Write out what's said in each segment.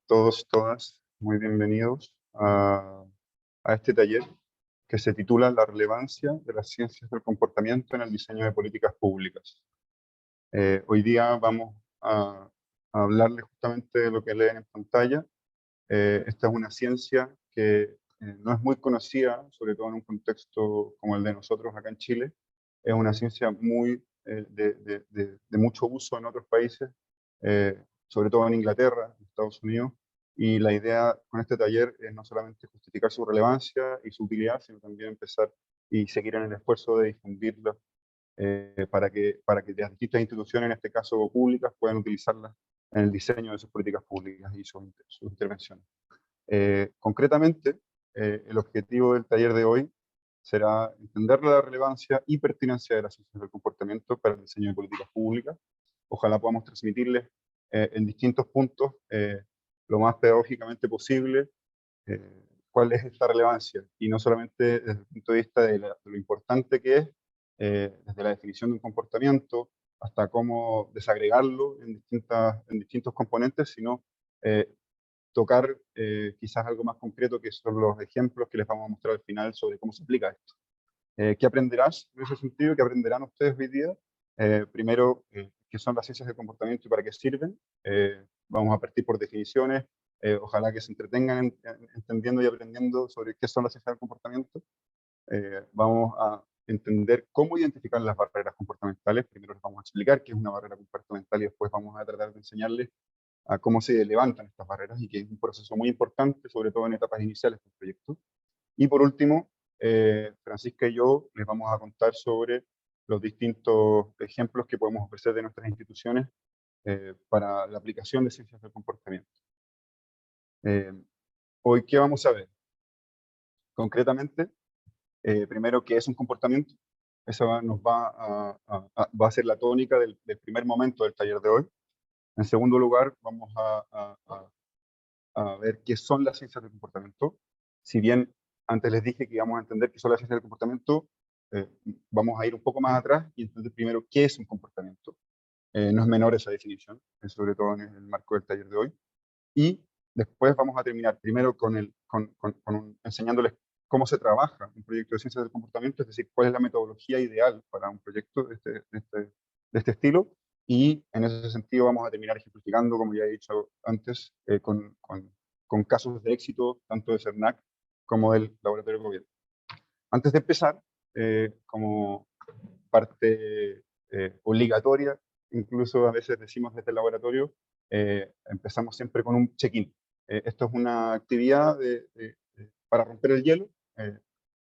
todos, todas, muy bienvenidos a este taller que se titula La relevancia de las ciencias del comportamiento en el diseño de políticas públicas. Hoy día vamos a hablarles justamente de lo que leen en pantalla. Esta es una ciencia que no es muy conocida, sobre todo en un contexto como el de nosotros acá en Chile. Es una ciencia muy de mucho uso en otros países, sobre todo en Inglaterra, en Estados Unidos, y la idea con este taller es no solamente justificar su relevancia y su utilidad, sino también empezar y seguir en el esfuerzo de difundirla para que las distintas instituciones, en este caso públicas, puedan utilizarlas en el diseño de sus políticas públicas y sus intervenciones. Concretamente, el objetivo del taller de hoy será entender la relevancia y pertinencia de las ciencias del comportamiento para el diseño de políticas públicas. Ojalá podamos transmitirles en distintos puntos, lo más pedagógicamente posible, cuál es esta relevancia, y no solamente desde el punto de vista de lo importante que es, desde la definición de un comportamiento hasta cómo desagregarlo en distintos componentes, sino tocar quizás algo más concreto, que son los ejemplos que les vamos a mostrar al final sobre cómo se aplica esto. ¿Qué aprenderás en ese sentido? ¿Qué aprenderán ustedes hoy día? Primero, ¿qué son las ciencias del comportamiento y para qué sirven? Vamos a partir por definiciones. Ojalá que se entretengan entendiendo y aprendiendo sobre qué son las ciencias del comportamiento. Vamos a entender cómo identificar las barreras comportamentales. Primero les vamos a explicar qué es una barrera comportamental y después vamos a tratar de enseñarles a cómo se levantan estas barreras, y que es un proceso muy importante, sobre todo en etapas iniciales del proyecto. Y por último, Francisca y yo les vamos a contar sobre los distintos ejemplos que podemos ofrecer de nuestras instituciones para la aplicación de ciencias del comportamiento. Hoy, ¿qué vamos a ver? Concretamente, primero, ¿qué es un comportamiento? Esa nos va a ser la tónica del primer momento del taller de hoy. En segundo lugar, vamos a ver qué son las ciencias del comportamiento. Si bien antes les dije que íbamos a entender qué son las ciencias del comportamiento, vamos a ir un poco más atrás y entender primero qué es un comportamiento. No es menor esa definición, sobre todo en el marco del taller de hoy. Y después vamos a terminar primero enseñándoles cómo se trabaja un proyecto de ciencias del comportamiento, es decir, cuál es la metodología ideal para un proyecto de este estilo. Y en ese sentido vamos a terminar ejemplificando, como ya he dicho antes, con casos de éxito, tanto de CERNAC como del Laboratorio de Gobierno. Antes de empezar, como parte obligatoria, incluso a veces decimos desde el laboratorio, empezamos siempre con un check-in. Esto es una actividad para romper el hielo,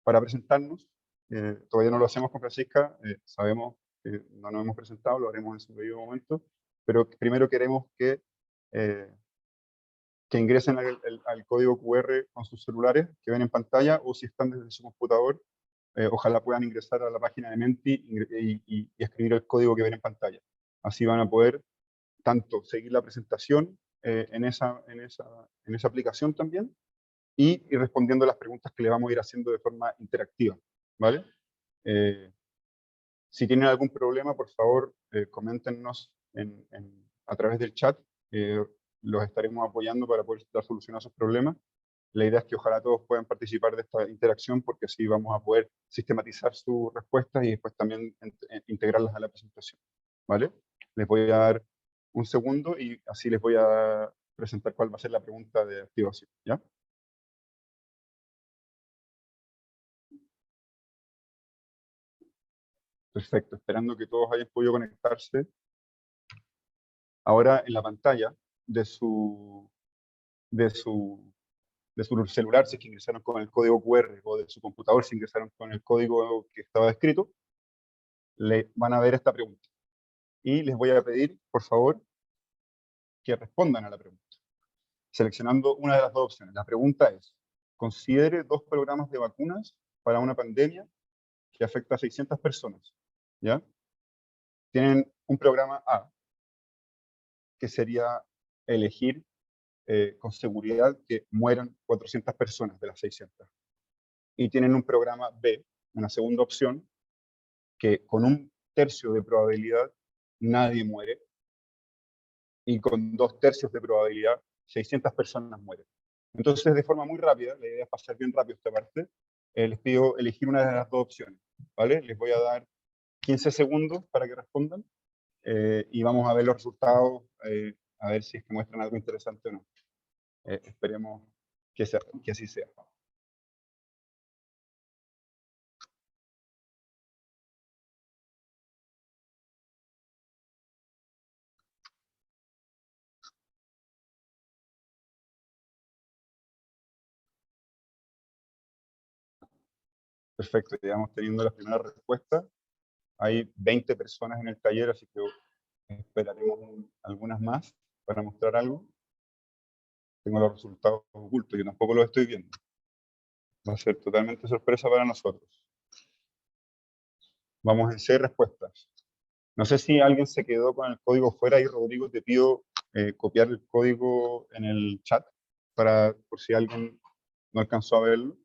para presentarnos. Todavía no lo hacemos con Francisca, sabemos que no nos hemos presentado, lo haremos en su debido momento, pero primero queremos que ingresen al código QR con sus celulares que ven en pantalla, o si están desde su computador, ojalá puedan ingresar a la página de Menti y escribir el código que ven en pantalla. Así van a poder tanto seguir la presentación en esa aplicación también, y ir respondiendo las preguntas que le vamos a ir haciendo de forma interactiva, ¿vale? Si tienen algún problema, por favor, coméntenos a través del chat. Los estaremos apoyando para poder dar solución a sus problemas. La idea es que ojalá todos puedan participar de esta interacción, porque así vamos a poder sistematizar sus respuestas y después también integrarlas a la presentación, ¿vale? Les voy a dar un segundo y así les voy a presentar cuál va a ser la pregunta de activación, ¿ya? Perfecto, esperando que todos hayan podido conectarse. Ahora en la pantalla de su celular, si es que ingresaron con el código QR, o de su computador, si ingresaron con el código que estaba escrito, le van a ver esta pregunta. Y les voy a pedir, por favor, que respondan a la pregunta, seleccionando una de las dos opciones. La pregunta es: considere 2 programas de vacunas para una pandemia que afecta a 600 personas. ¿Ya? Tienen un programa A, que sería elegir con seguridad que mueran 400 personas de las 600. Y tienen un programa B, una segunda opción, que con 1/3 de probabilidad nadie muere, y con 2/3 de probabilidad 600 personas mueren. Entonces, de forma muy rápida, la idea es pasar bien rápido esta parte, les pido elegir una de las dos opciones, ¿vale? Les voy a dar 15 segundos para que respondan y vamos a ver los resultados, a ver si es que muestran algo interesante o no. Esperemos que así sea. Perfecto, ya vamos teniendo las primeras respuestas. Hay 20 personas en el taller, así que esperaremos algunas más para mostrar algo. Tengo los resultados ocultos, yo tampoco los estoy viendo. Va a ser totalmente sorpresa para nosotros. Vamos en 6 respuestas. No sé si alguien se quedó con el código fuera y Rodrigo, te pido copiar el código en el chat por si alguien no alcanzó a verlo.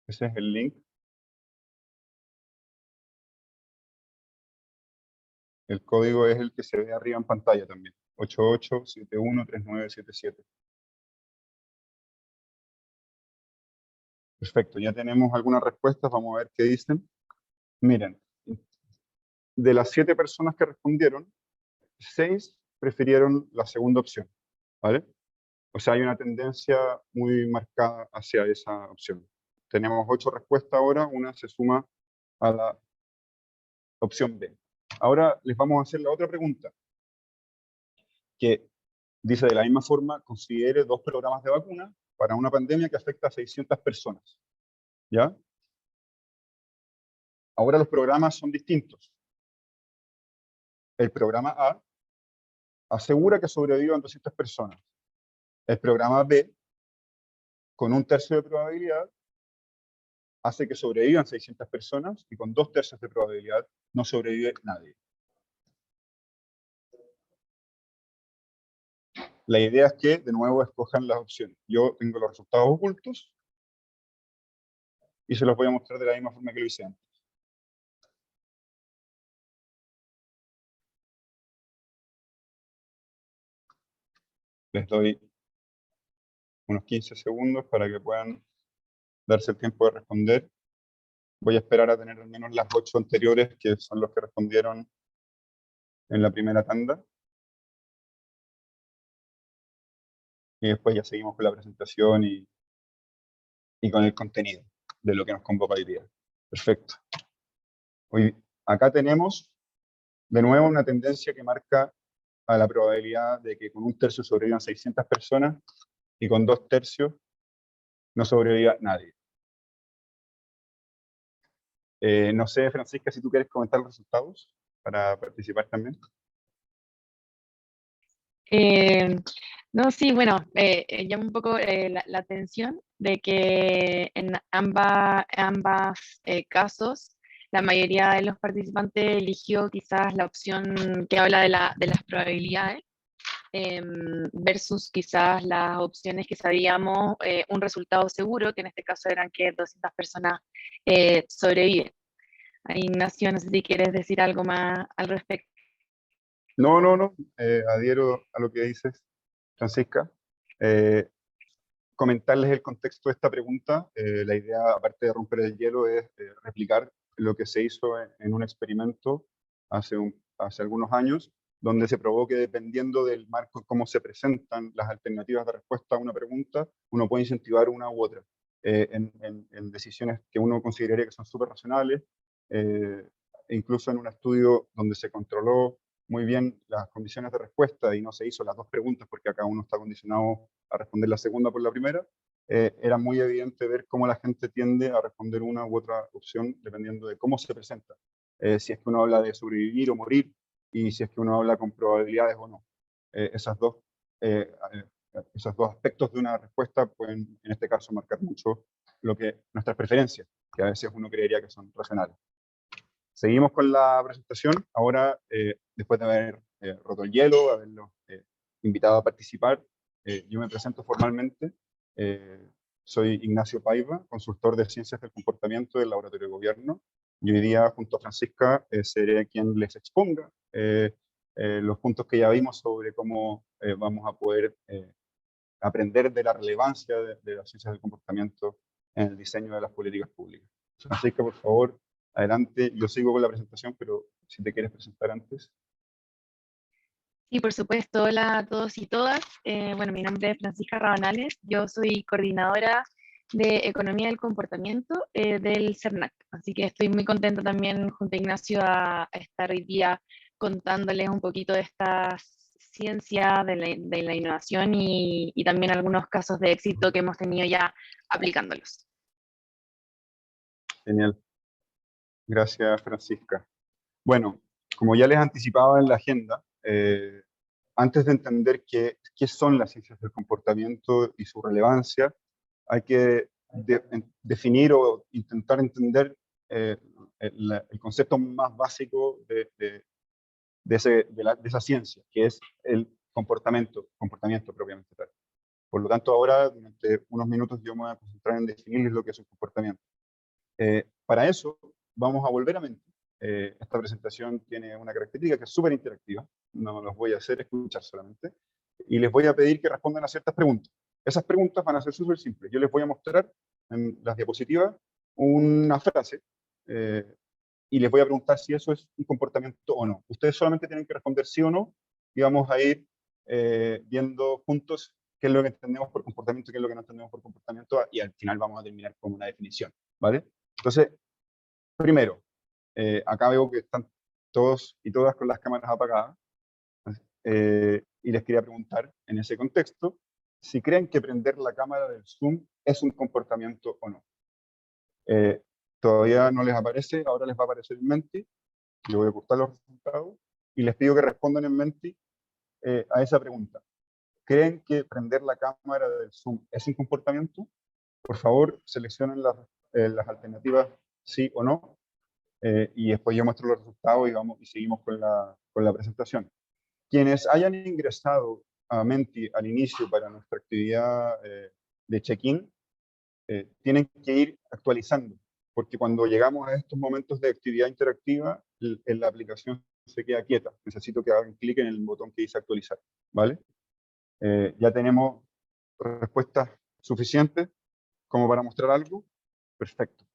Ese es el link. El código es el que se ve arriba en pantalla también. 88713977. Perfecto, ya tenemos algunas respuestas. Vamos a ver qué dicen. Miren, de las 7 personas que respondieron, 6 prefirieron la segunda opción, ¿vale? O sea, hay una tendencia muy marcada hacia esa opción. Tenemos 8 respuestas ahora, una se suma a la opción B. Ahora les vamos a hacer la otra pregunta, que dice de la misma forma, considere 2 programas de vacuna para una pandemia que afecta a 600 personas. ¿Ya? Ahora los programas son distintos. El programa A asegura que sobrevivan 200 personas. El programa B, con 1/3 de probabilidad, hace que sobrevivan 600 personas y con 2/3 de probabilidad no sobrevive nadie. La idea es que, de nuevo, escojan las opciones. Yo tengo los resultados ocultos y se los voy a mostrar de la misma forma que lo hice antes. Les doy unos 15 segundos para que puedan darse el tiempo de responder. Voy a esperar a tener al menos las 8 anteriores, que son los que respondieron en la primera tanda. Y después ya seguimos con la presentación y con el contenido de lo que nos convoca hoy día. Perfecto. Acá tenemos de nuevo una tendencia que marca a la probabilidad de que con 1/3 sobrevivan 600 personas y con 2/3 no sobreviva nadie. No sé, Francisca, si tú quieres comentar los resultados para participar también. No, sí, bueno, llama un poco la atención de que en ambas casos la mayoría de los participantes eligió quizás la opción que habla de las probabilidades versus quizás las opciones que sabíamos, un resultado seguro, que en este caso eran que 200 personas sobreviven. Ignacio, no sé si quieres decir algo más al respecto. No, adhiero a lo que dices, Francisca. Comentarles el contexto de esta pregunta. La idea, aparte de romper el hielo, es replicar lo que se hizo en un experimento hace algunos años, donde se probó que dependiendo del marco, cómo se presentan las alternativas de respuesta a una pregunta, uno puede incentivar una u otra en decisiones que uno consideraría que son súper racionales, incluso en un estudio donde se controló muy bien las condiciones de respuesta y no se hizo las 2 preguntas porque acá uno está condicionado a responder la segunda por la primera, era muy evidente ver cómo la gente tiende a responder una u otra opción dependiendo de cómo se presenta. Si es que uno habla de sobrevivir o morir y si es que uno habla con probabilidades o no. Eh, esos dos aspectos de una respuesta pueden, en este caso, marcar mucho lo que nuestras preferencias, que a veces uno creería que son racionales. Seguimos con la presentación. Ahora, después de haber roto el hielo, haberlos invitado a participar, yo me presento formalmente. Soy Ignacio Paiva, consultor de Ciencias del Comportamiento del Laboratorio de Gobierno. Y hoy día, junto a Francisca, seré quien les exponga los puntos que ya vimos sobre cómo vamos a poder aprender de la relevancia de las ciencias del comportamiento en el diseño de las políticas públicas. Francisca, por favor, adelante. Yo sigo con la presentación, pero si te quieres presentar antes. Sí, por supuesto. Hola a todos y todas. Bueno, mi nombre es Francisca Rabanales. Yo soy coordinadora de Economía del Comportamiento del CERNAC. Así que estoy muy contenta también junto a Ignacio a estar hoy día contándoles un poquito de esta ciencia de la innovación y también algunos casos de éxito que hemos tenido ya aplicándolos. Genial. Gracias, Francisca. Bueno, como ya les anticipaba en la agenda, antes de entender qué son las ciencias del comportamiento y su relevancia, hay que definir o intentar entender el concepto más básico de esa ciencia, que es el comportamiento propiamente tal. Por lo tanto, ahora, durante unos minutos, yo me voy a concentrar en definir lo que es un comportamiento. Para eso, vamos a volver a Menti. Esta presentación tiene una característica que es súper interactiva. No los voy a hacer escuchar solamente. Y les voy a pedir que respondan a ciertas preguntas. Esas preguntas van a ser súper simples. Yo les voy a mostrar en las diapositivas una frase y les voy a preguntar si eso es un comportamiento o no. Ustedes solamente tienen que responder sí o no y vamos a ir viendo juntos qué es lo que entendemos por comportamiento y qué es lo que no entendemos por comportamiento, y al final vamos a terminar con una definición, ¿vale? Entonces, primero, acá veo que están todos y todas con las cámaras apagadas, y les quería preguntar, en ese contexto, si creen que prender la cámara del Zoom es un comportamiento o no. Todavía no les aparece, ahora les va a aparecer en Menti, yo voy a ocultar los resultados, y les pido que respondan en Menti a esa pregunta. ¿Creen que prender la cámara del Zoom es un comportamiento? Por favor, seleccionen las alternativas sí o no, y después yo muestro los resultados y seguimos con la presentación. Quienes hayan ingresado a Menti al inicio para nuestra actividad de check-in, tienen que ir actualizando, porque cuando llegamos a estos momentos de actividad interactiva, la aplicación se queda quieta. Necesito que hagan clic en el botón que dice actualizar, ¿vale? Ya tenemos respuestas suficientes como para mostrar algo. Perfecto.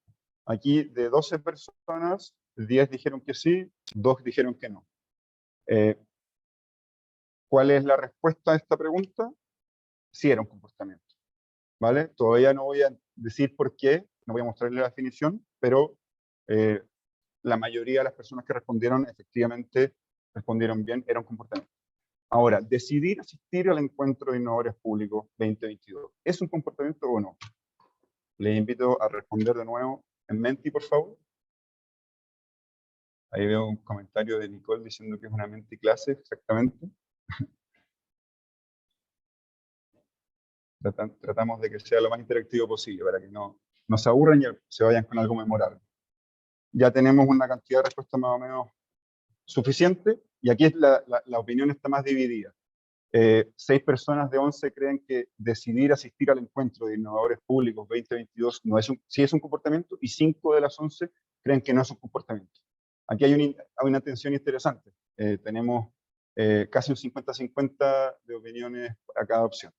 Aquí de 12 personas, 10 dijeron que sí, 2 dijeron que no. ¿Cuál es la respuesta a esta pregunta? Sí era un comportamiento, ¿vale? Todavía no voy a decir por qué, no voy a mostrarle la definición, pero la mayoría de las personas que respondieron efectivamente respondieron bien, era un comportamiento. Ahora, decidir asistir al encuentro de innovadores públicos 2022, ¿es un comportamiento o no? Les invito a responder de nuevo en Menti, por favor. Ahí veo un comentario de Nicole diciendo que es una Menti clase, exactamente. Tratamos de que sea lo más interactivo posible para que no se aburran y se vayan con algo memorable. Ya tenemos una cantidad de respuestas más o menos suficiente, y aquí es la opinión está más dividida. 6 personas de 11 creen que decidir asistir al encuentro de innovadores públicos 2022 sí es un comportamiento, y 5 de las 11 creen que no es un comportamiento. Aquí hay una tensión interesante. Tenemos casi un 50-50 de opiniones a cada opción.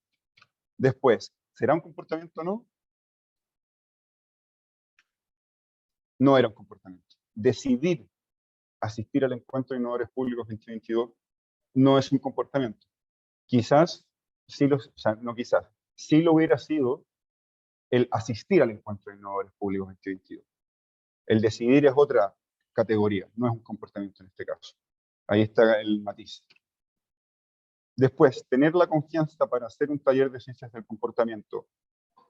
Después, ¿será un comportamiento o no? No era un comportamiento. Decidir asistir al encuentro de innovadores públicos 2022 no es un comportamiento. Quizás, no quizás, sí lo hubiera sido el asistir al encuentro de innovadores públicos 2022. El decidir es otra categoría, no es un comportamiento en este caso. Ahí está el matiz. Después, tener la confianza para hacer un taller de ciencias del comportamiento,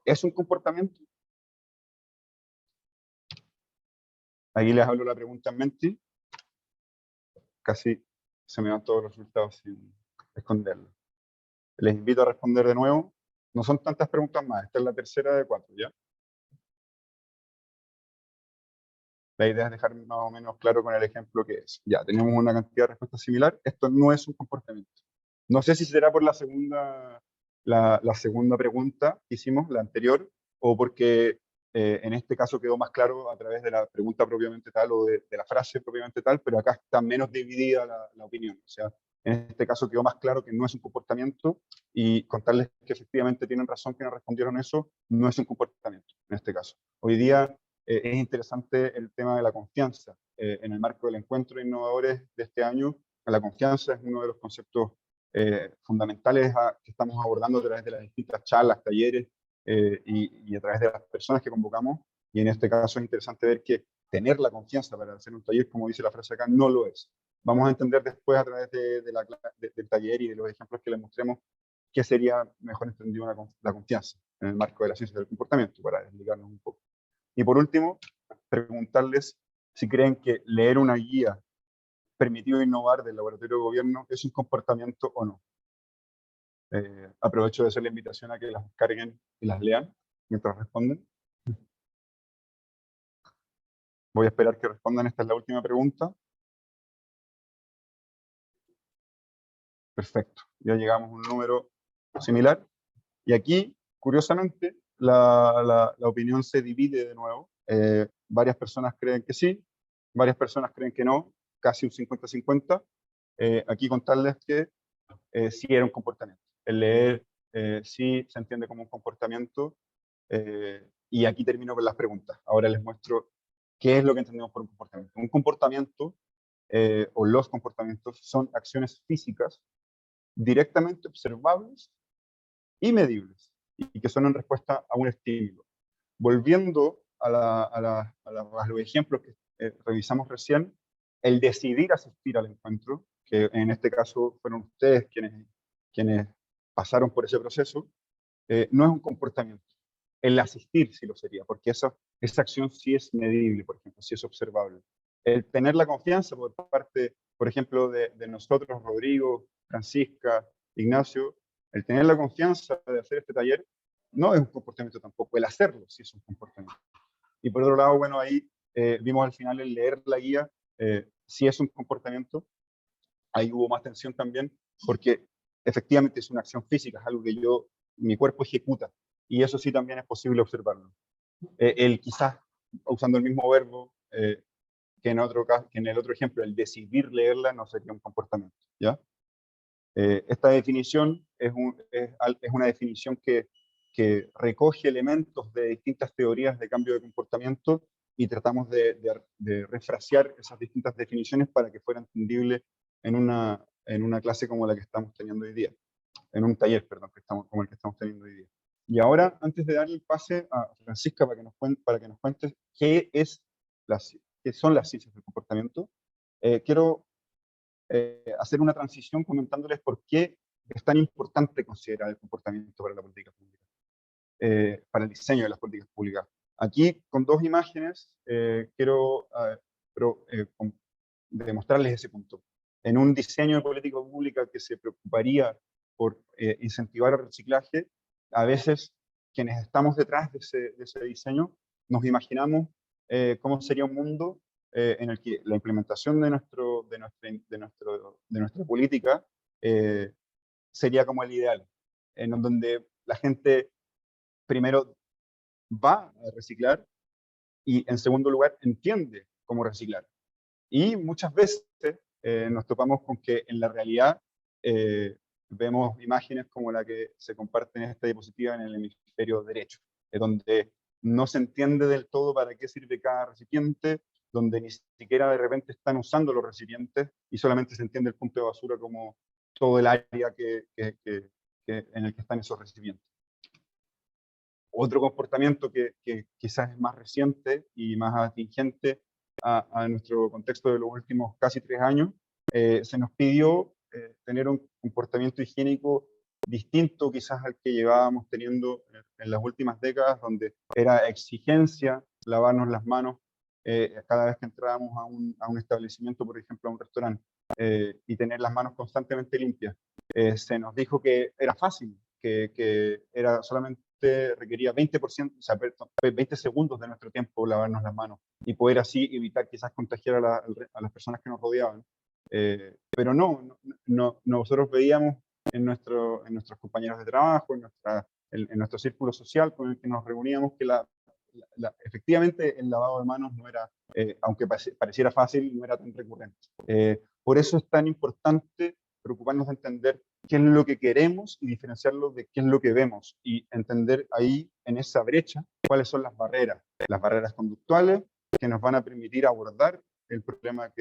¿es un comportamiento? Ahí les hablo la pregunta en Menti. Casi se me van todos los resultados sin esconderlo. Les invito a responder de nuevo. No son tantas preguntas más, esta es la tercera de 4, ¿ya? La idea es dejar más o menos claro con el ejemplo que es. Ya, tenemos una cantidad de respuestas similar. Esto no es un comportamiento. No sé si será por la segunda pregunta que hicimos, la anterior, o porque En este caso quedó más claro a través de la pregunta propiamente tal o de la frase propiamente tal, pero acá está menos dividida la opinión. O sea, en este caso quedó más claro que no es un comportamiento, y contarles que efectivamente tienen razón que no respondieron eso, no es un comportamiento en este caso. Hoy día es interesante el tema de la confianza. En el marco del encuentro de innovadores de este año, la confianza es uno de los conceptos fundamentales que estamos abordando a través de las distintas charlas, talleres, y a través de las personas que convocamos. Y en este caso es interesante ver que tener la confianza para hacer un taller, como dice la frase acá, no lo es. Vamos a entender después a través del taller y de los ejemplos que les mostremos qué sería mejor entendido la confianza en el marco de la ciencia del comportamiento, para explicarnos un poco. Y por último, preguntarles si creen que leer una guía permitido innovar del laboratorio de gobierno es un comportamiento o no. Aprovecho de hacer la invitación a que las descarguen y las lean mientras responden. Voy a esperar que respondan. Esta es la última pregunta. Perfecto. Ya llegamos a un número similar. Y aquí, curiosamente, la opinión se divide de nuevo. Varias personas creen que sí, varias personas creen que no, casi un 50-50. Aquí contarles que sí era un comportamiento. El leer sí se entiende como un comportamiento. Y aquí termino con las preguntas. Ahora les muestro qué es lo que entendemos por un comportamiento. Un comportamiento, o los comportamientos, son acciones físicas directamente observables y medibles, y que son en respuesta a un estímulo. Volviendo a los ejemplos que revisamos recién, el decidir asistir al encuentro, que en este caso fueron ustedes quienes pasaron por ese proceso, no es un comportamiento. El asistir sí lo sería, porque esa acción sí es medible, por ejemplo, sí es observable. El tener la confianza por parte, por ejemplo, de nosotros, Rodrigo, Francisca, Ignacio, el tener la confianza de hacer este taller no es un comportamiento tampoco, el hacerlo sí es un comportamiento. Y por otro lado, bueno, ahí vimos al final el leer la guía, sí es un comportamiento. Ahí hubo más tensión también, porque efectivamente es una acción física, es algo que mi cuerpo ejecuta, y eso sí también es posible observarlo. El quizás, usando el mismo verbo que en el otro ejemplo, el decidir leerla no sería un comportamiento, ¿ya? Esta definición es una definición que recoge elementos de distintas teorías de cambio de comportamiento, y tratamos de refrasear esas distintas definiciones para que fuera entendible en una clase como la que estamos teniendo hoy día, en un taller, perdón, como el que estamos teniendo hoy día. Y ahora, antes de darle el pase a Francisca para que nos cuente qué son las ciencias del comportamiento, quiero hacer una transición comentándoles por qué es tan importante considerar el comportamiento para la política pública, para el diseño de las políticas públicas. Aquí, con dos imágenes, quiero demostrarles ese punto. En un diseño de política pública que se preocuparía por incentivar el reciclaje, a veces quienes estamos detrás de ese diseño nos imaginamos cómo sería un mundo en el que la implementación de nuestra política sería como el ideal, en donde la gente primero va a reciclar y, en segundo lugar, entiende cómo reciclar. Y muchas veces nos topamos con que en la realidad vemos imágenes como la que se comparte en esta diapositiva en el hemisferio derecho, donde no se entiende del todo para qué sirve cada recipiente, donde ni siquiera de repente están usando los recipientes y solamente se entiende el punto de basura como todo el área en el que están esos recipientes. Otro comportamiento que quizás es más reciente y más atingente a nuestro contexto de los últimos casi 3 años, se nos pidió tener un comportamiento higiénico distinto quizás al que llevábamos teniendo en las últimas décadas, donde era exigencia lavarnos las manos cada vez que entrábamos a un establecimiento, por ejemplo a un restaurante, y tener las manos constantemente limpias. Se nos dijo que era fácil, que era solamente requería 20%, o sea, 20 segundos de nuestro tiempo lavarnos las manos, y poder así evitar quizás contagiar a las personas que nos rodeaban. Pero nosotros veíamos en nuestros compañeros de trabajo, en nuestro círculo social con el que nos reuníamos, que efectivamente el lavado de manos no era, aunque pareciera fácil, no era tan recurrente. Por eso es tan importante preocuparnos de entender qué es lo que queremos y diferenciarlo de qué es lo que vemos, y entender ahí, en esa brecha, cuáles son las barreras conductuales que nos van a permitir abordar el problema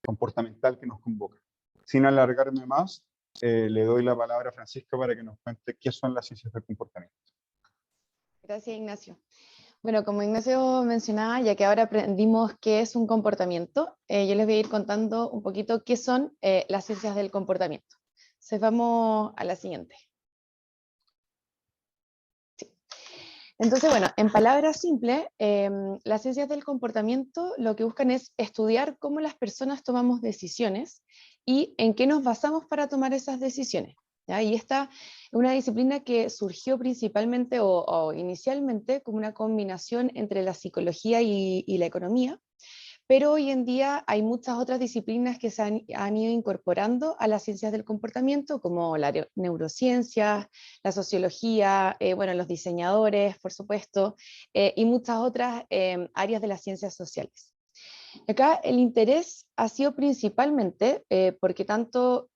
comportamental que nos convoca. Sin alargarme más, le doy la palabra a Francisca para que nos cuente qué son las ciencias del comportamiento. Gracias, Ignacio. Bueno, como Ignacio mencionaba, ya que ahora aprendimos qué es un comportamiento, yo les voy a ir contando un poquito qué son las ciencias del comportamiento. Entonces vamos a la siguiente. Sí. Entonces, bueno, en palabras simples, las ciencias del comportamiento lo que buscan es estudiar cómo las personas tomamos decisiones y en qué nos basamos para tomar esas decisiones. ¿Ya? Y esta es una disciplina que surgió principalmente o inicialmente como una combinación entre la psicología y la economía, pero hoy en día hay muchas otras disciplinas que se han ido incorporando a las ciencias del comportamiento, como la neurociencia, la sociología, bueno, los diseñadores, por supuesto, y muchas otras áreas de las ciencias sociales. Acá el interés ha sido principalmente porque tanto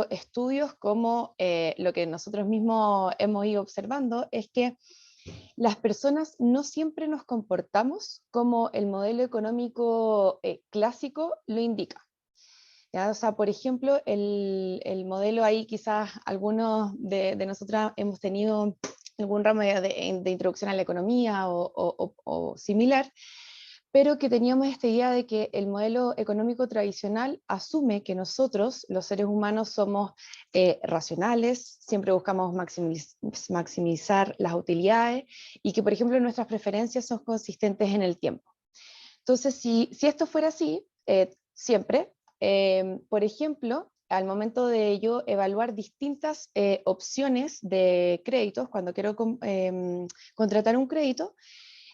estudios como lo que nosotros mismos hemos ido observando es que las personas no siempre nos comportamos como el modelo económico clásico lo indica. ¿Ya? O sea, por ejemplo, el modelo ahí quizás algunos de nosotras hemos tenido algún ramo de introducción a la economía o similar, pero que teníamos esta idea de que el modelo económico tradicional asume que nosotros, los seres humanos, somos racionales, siempre buscamos maximizar las utilidades y que, por ejemplo, nuestras preferencias son consistentes en el tiempo. Entonces, si esto fuera así, siempre, por ejemplo, al momento de yo evaluar distintas opciones de créditos, cuando quiero contratar un crédito,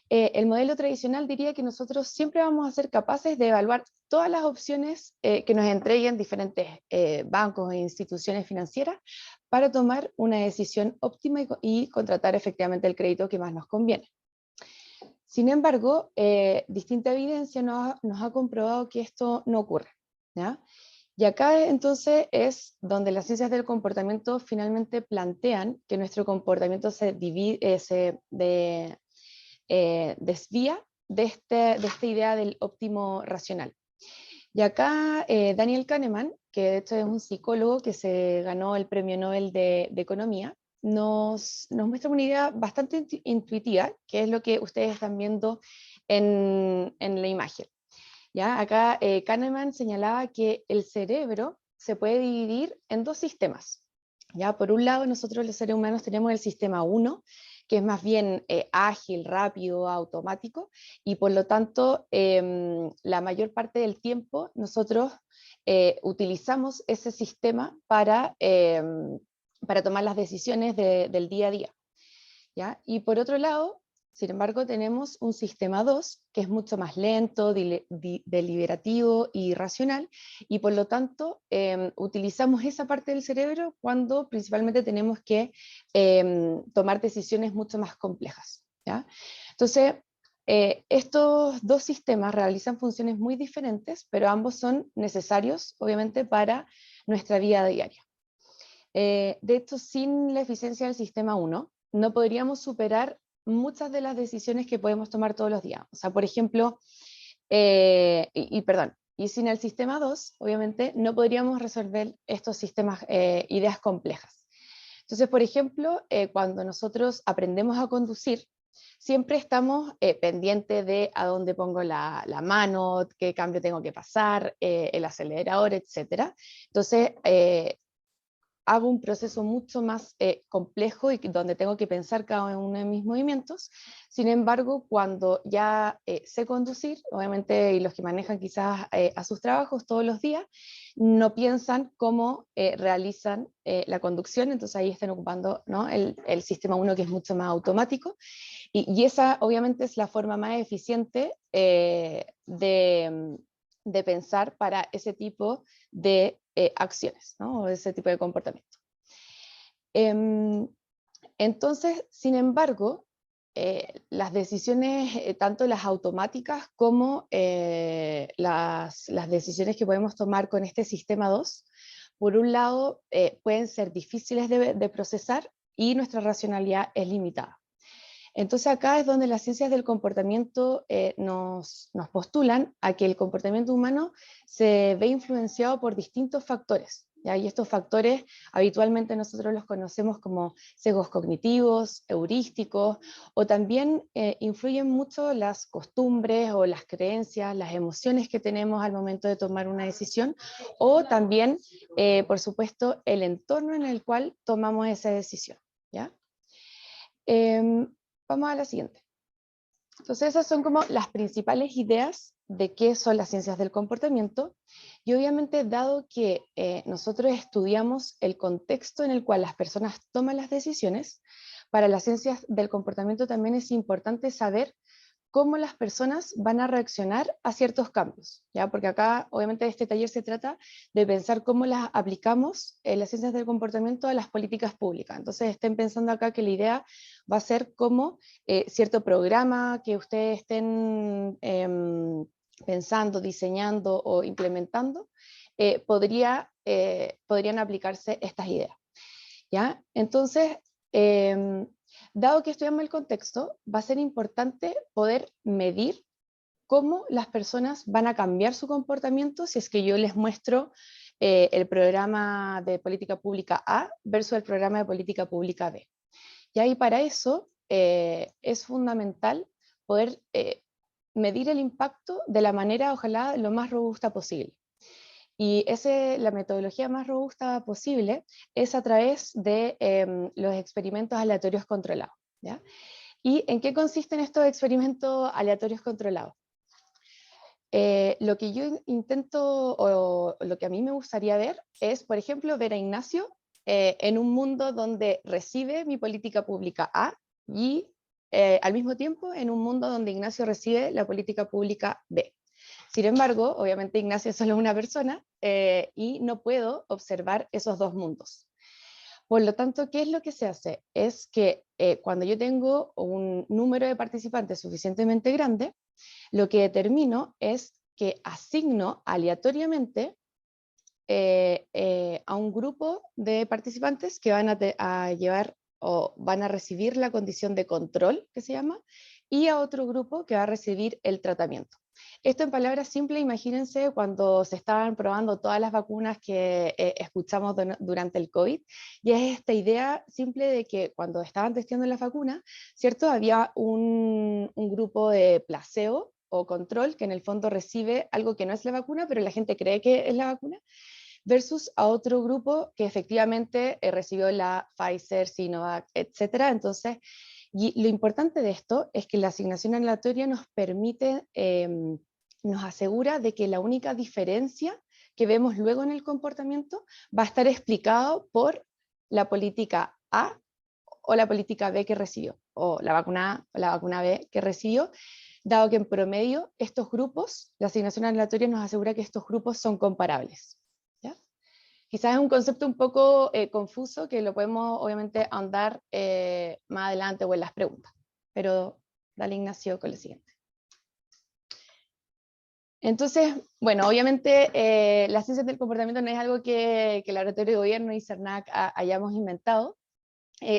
el modelo tradicional diría que nosotros siempre vamos a ser capaces de evaluar todas las opciones que nos entreguen diferentes bancos e instituciones financieras para tomar una decisión óptima y contratar efectivamente el crédito que más nos conviene. Sin embargo, distinta evidencia nos ha comprobado que esto no ocurre, ¿ya? Y acá entonces es donde las ciencias del comportamiento finalmente plantean que nuestro comportamiento se desvía de esta idea del óptimo racional. Y acá Daniel Kahneman, que de hecho es un psicólogo que se ganó el Premio Nobel de Economía, nos muestra una idea bastante intuitiva, que es lo que ustedes están viendo en la imagen. ¿Ya? Acá Kahneman señalaba que el cerebro se puede dividir en dos sistemas. ¿Ya? Por un lado, nosotros los seres humanos tenemos el sistema 1, que es más bien ágil, rápido, automático, y por lo tanto la mayor parte del tiempo nosotros utilizamos ese sistema para tomar las decisiones del día a día. ¿Ya? Y por otro lado, sin embargo, tenemos un sistema 2 que es mucho más lento, deliberativo y racional, y por lo tanto utilizamos esa parte del cerebro cuando principalmente tenemos que tomar decisiones mucho más complejas. ¿Ya? Entonces, estos dos sistemas realizan funciones muy diferentes, pero ambos son necesarios, obviamente, para nuestra vida diaria. De hecho, sin la eficiencia del sistema 1, no podríamos superar muchas de las decisiones que podemos tomar todos los días. O sea, por ejemplo, y sin el sistema 2, obviamente, no podríamos resolver estos sistemas, ideas complejas. Entonces, por ejemplo, cuando nosotros aprendemos a conducir, siempre estamos pendientes de a dónde pongo la mano, qué cambio tengo que pasar, el acelerador, etc. Entonces, hago un proceso mucho más complejo y donde tengo que pensar cada uno de mis movimientos. Sin embargo, cuando ya sé conducir, obviamente, y los que manejan quizás a sus trabajos todos los días, no piensan cómo realizan la conducción, entonces ahí están ocupando, ¿no?, el sistema 1, que es mucho más automático, y esa obviamente es la forma más eficiente de pensar para ese tipo de acciones, ¿no?, o ese tipo de comportamiento. Entonces, sin embargo, las decisiones, tanto las automáticas como las decisiones que podemos tomar con este sistema 2, por un lado, pueden ser difíciles de procesar y nuestra racionalidad es limitada. Entonces acá es donde las ciencias del comportamiento nos postulan a que el comportamiento humano se ve influenciado por distintos factores, ¿ya? Y estos factores habitualmente nosotros los conocemos como sesgos cognitivos, heurísticos, o también influyen mucho las costumbres o las creencias, las emociones que tenemos al momento de tomar una decisión, o también, por supuesto, el entorno en el cual tomamos esa decisión, ¿ya? Vamos a la siguiente. Entonces esas son como las principales ideas de qué son las ciencias del comportamiento, y obviamente dado que nosotros estudiamos el contexto en el cual las personas toman las decisiones, para las ciencias del comportamiento también es importante saber cómo las personas van a reaccionar a ciertos cambios, ¿ya? Porque acá obviamente este taller se trata de pensar cómo las aplicamos en las ciencias del comportamiento a las políticas públicas. Entonces estén pensando acá que la idea va a ser cómo cierto programa que ustedes estén pensando, diseñando o implementando, podrían aplicarse estas ideas, ¿ya? Entonces, dado que estudiamos el contexto, va a ser importante poder medir cómo las personas van a cambiar su comportamiento si es que yo les muestro el programa de política pública A versus el programa de política pública B. Y ahí para eso es fundamental poder medir el impacto de la manera, ojalá, lo más robusta posible. Y la metodología más robusta posible es a través de los experimentos aleatorios controlados, ¿ya? ¿Y en qué consisten estos experimentos aleatorios controlados? Lo que yo intento, o lo que a mí me gustaría ver, es, por ejemplo, ver a Ignacio en un mundo donde recibe mi política pública A y al mismo tiempo en un mundo donde Ignacio recibe la política pública B. Sin embargo, obviamente Ignacio es solo una persona y no puedo observar esos dos mundos. Por lo tanto, ¿qué es lo que se hace? Es que cuando yo tengo un número de participantes suficientemente grande, lo que determino es que asigno aleatoriamente a un grupo de participantes que van a llevar o van a recibir la condición de control, que se llama, y a otro grupo que va a recibir el tratamiento. Esto en palabras simples, imagínense cuando se estaban probando todas las vacunas que escuchamos durante el COVID, y es esta idea simple de que cuando estaban testeando las vacunas, ¿cierto? Había un grupo de placebo o control que en el fondo recibe algo que no es la vacuna, pero la gente cree que es la vacuna, versus a otro grupo que efectivamente recibió la Pfizer, Sinovac, etcétera. Entonces, y lo importante de esto es que la asignación aleatoria nos permite, nos asegura de que la única diferencia que vemos luego en el comportamiento va a estar explicado por la política A o la política B que recibió, o la vacuna A o la vacuna B que recibió, dado que en promedio estos grupos, la asignación aleatoria nos asegura que estos grupos son comparables. ¿Ya? Quizás es un concepto un poco confuso que lo podemos obviamente ahondar más adelante o en las preguntas, pero dale Ignacio con lo siguiente. Entonces, bueno, obviamente las ciencias del comportamiento no es algo que el Laboratorio de Gobierno y CERNAC hayamos inventado,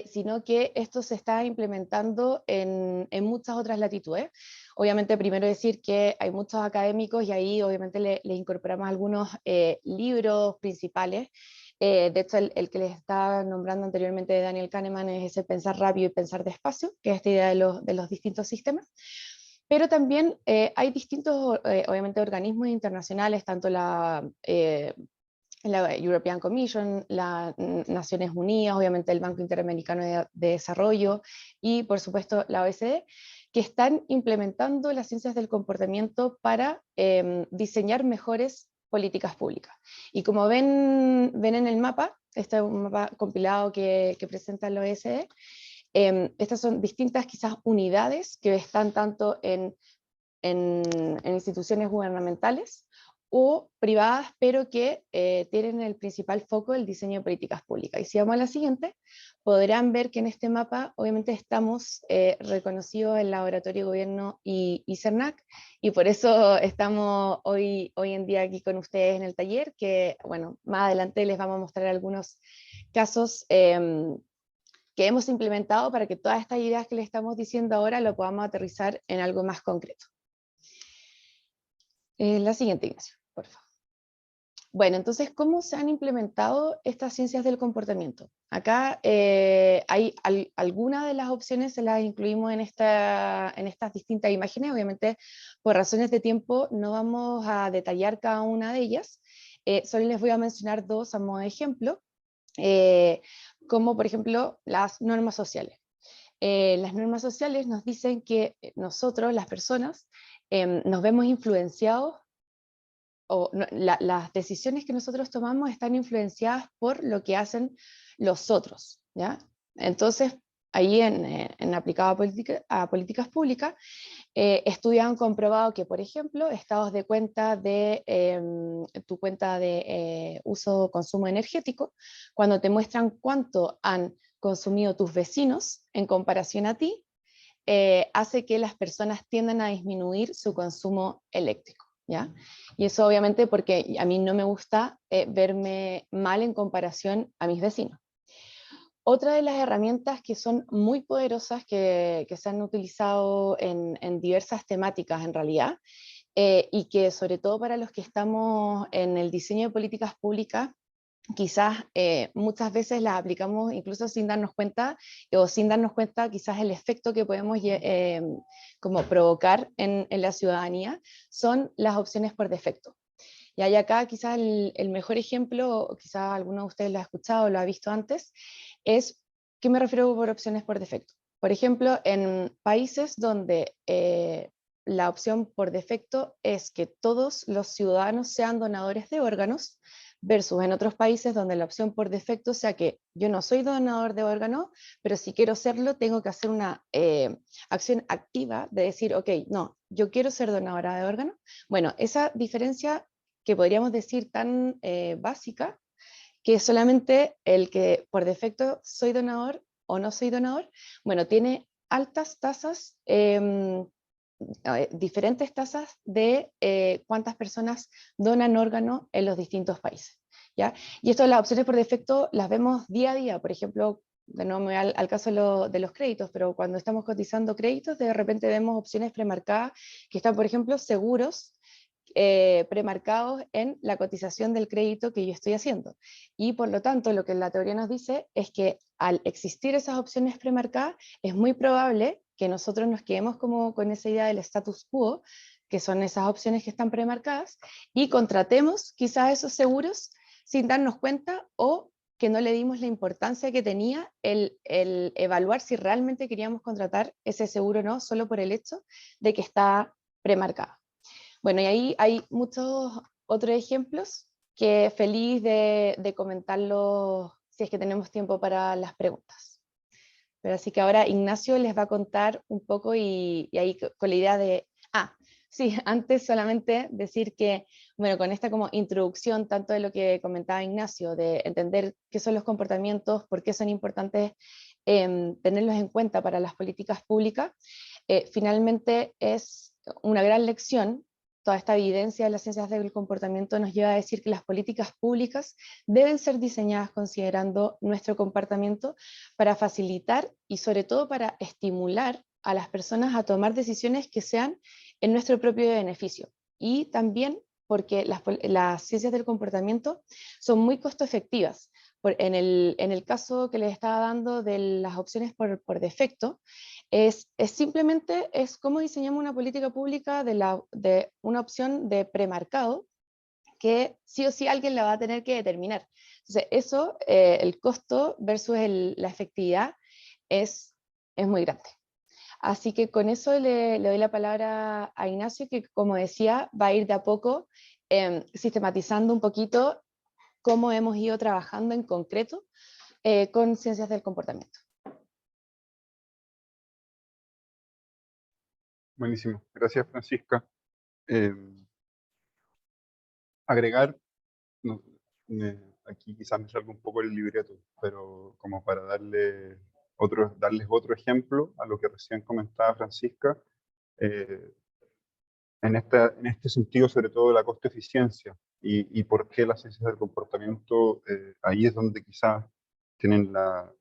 sino que esto se está implementando en muchas otras latitudes. Obviamente, primero decir que hay muchos académicos y ahí obviamente le incorporamos algunos libros principales. De hecho, el que les estaba nombrando anteriormente de Daniel Kahneman es ese Pensar rápido y pensar despacio, que es esta idea de los distintos sistemas. Pero también hay distintos, obviamente, organismos internacionales, tanto la European Commission, las Naciones Unidas, obviamente el Banco Interamericano de Desarrollo y por supuesto la OECD, que están implementando las ciencias del comportamiento para diseñar mejores políticas públicas. Y como ven en el mapa, este es un mapa compilado que presenta la OECD, estas son distintas quizás unidades que están tanto en instituciones gubernamentales o privadas, pero que tienen el principal foco el diseño de políticas públicas. Y si vamos a la siguiente, podrán ver que en este mapa obviamente estamos reconocidos en Laboratorio de Gobierno y CERNAC, y por eso estamos hoy en día aquí con ustedes en el taller, que bueno, más adelante les vamos a mostrar algunos casos que hemos implementado para que todas estas ideas que les estamos diciendo ahora lo podamos aterrizar en algo más concreto. La siguiente, Ignacio, por favor. Bueno, entonces, ¿cómo se han implementado estas ciencias del comportamiento? Acá hay algunas de las opciones, se las incluimos en estas distintas imágenes. Obviamente, por razones de tiempo, no vamos a detallar cada una de ellas. Solo les voy a mencionar dos a modo de ejemplo, como por ejemplo las normas sociales. Las normas sociales nos dicen que nosotros, las personas, nos vemos influenciados o las decisiones que nosotros tomamos están influenciadas por lo que hacen los otros, ¿ya? Entonces, ahí en aplicado a políticas públicas, estudios han comprobado que, por ejemplo, estados de cuenta de tu cuenta de uso consumo energético, cuando te muestran cuánto han consumido tus vecinos en comparación a ti, hace que las personas tiendan a disminuir su consumo eléctrico, ¿ya? Y eso obviamente porque a mí no me gusta verme mal en comparación a mis vecinos. Otra de las herramientas que son muy poderosas, que se han utilizado en diversas temáticas en realidad, y que sobre todo para los que estamos en el diseño de políticas públicas, quizás muchas veces las aplicamos incluso sin darnos cuenta, o sin darnos cuenta quizás el efecto que podemos como provocar en la ciudadanía, son las opciones por defecto. Y hay acá quizás el mejor ejemplo, o quizás alguno de ustedes lo ha escuchado o lo ha visto antes, es, ¿qué me refiero por opciones por defecto? Por ejemplo, en países donde la opción por defecto es que todos los ciudadanos sean donadores de órganos, versus en otros países donde la opción por defecto sea que yo no soy donador de órganos, pero si quiero serlo tengo que hacer una acción activa de decir, ok, no, yo quiero ser donadora de órganos. Bueno, esa diferencia que podríamos decir tan básica, que es solamente el que por defecto soy donador o no soy donador, bueno, tiene altas tasas, diferentes tasas de cuántas personas donan órganos en los distintos países, ¿ya? Y esto, las opciones por defecto las vemos día a día. Por ejemplo, de nuevo me voy al caso de los créditos, pero cuando estamos cotizando créditos, de repente vemos opciones premarcadas que están, por ejemplo, seguros premarcados en la cotización del crédito que yo estoy haciendo. Y por lo tanto, lo que la teoría nos dice es que al existir esas opciones premarcadas, es muy probable que nosotros nos quedemos como con esa idea del status quo, que son esas opciones que están premarcadas, y contratemos quizás esos seguros sin darnos cuenta, o que no le dimos la importancia que tenía el evaluar si realmente queríamos contratar ese seguro o no, solo por el hecho de que está premarcado. Bueno, y ahí hay muchos otros ejemplos que feliz de comentarlos si es que tenemos tiempo para las preguntas. Pero así que ahora Ignacio les va a contar un poco y ahí con la idea de... Sí, antes solamente decir que, bueno, con esta como introducción tanto de lo que comentaba Ignacio, de entender qué son los comportamientos, por qué son importantes tenerlos en cuenta para las políticas públicas, finalmente es una gran lección. Toda esta evidencia de las ciencias del comportamiento nos lleva a decir que las políticas públicas deben ser diseñadas considerando nuestro comportamiento para facilitar y sobre todo para estimular a las personas a tomar decisiones que sean en nuestro propio beneficio. Y también porque las ciencias del comportamiento son muy costo efectivas. En el caso que les estaba dando de las opciones por defecto, simplemente es cómo diseñamos una política pública de una opción de premarcado que sí o sí alguien la va a tener que determinar. Entonces, eso, el costo versus la efectividad es muy grande. Así que con eso le doy la palabra a Ignacio, que como decía, va a ir de a poco sistematizando un poquito cómo hemos ido trabajando en concreto con ciencias del comportamiento. Buenísimo. Gracias, Francisca. Eh, agregar, no, aquí quizás me salga un poco el libreto, pero como para darles otro ejemplo a lo que recién comentaba Francisca, eh, en este sentido, sobre todo la costo-eficiencia y por qué las ciencias del comportamiento, ahí es donde quizás tienen la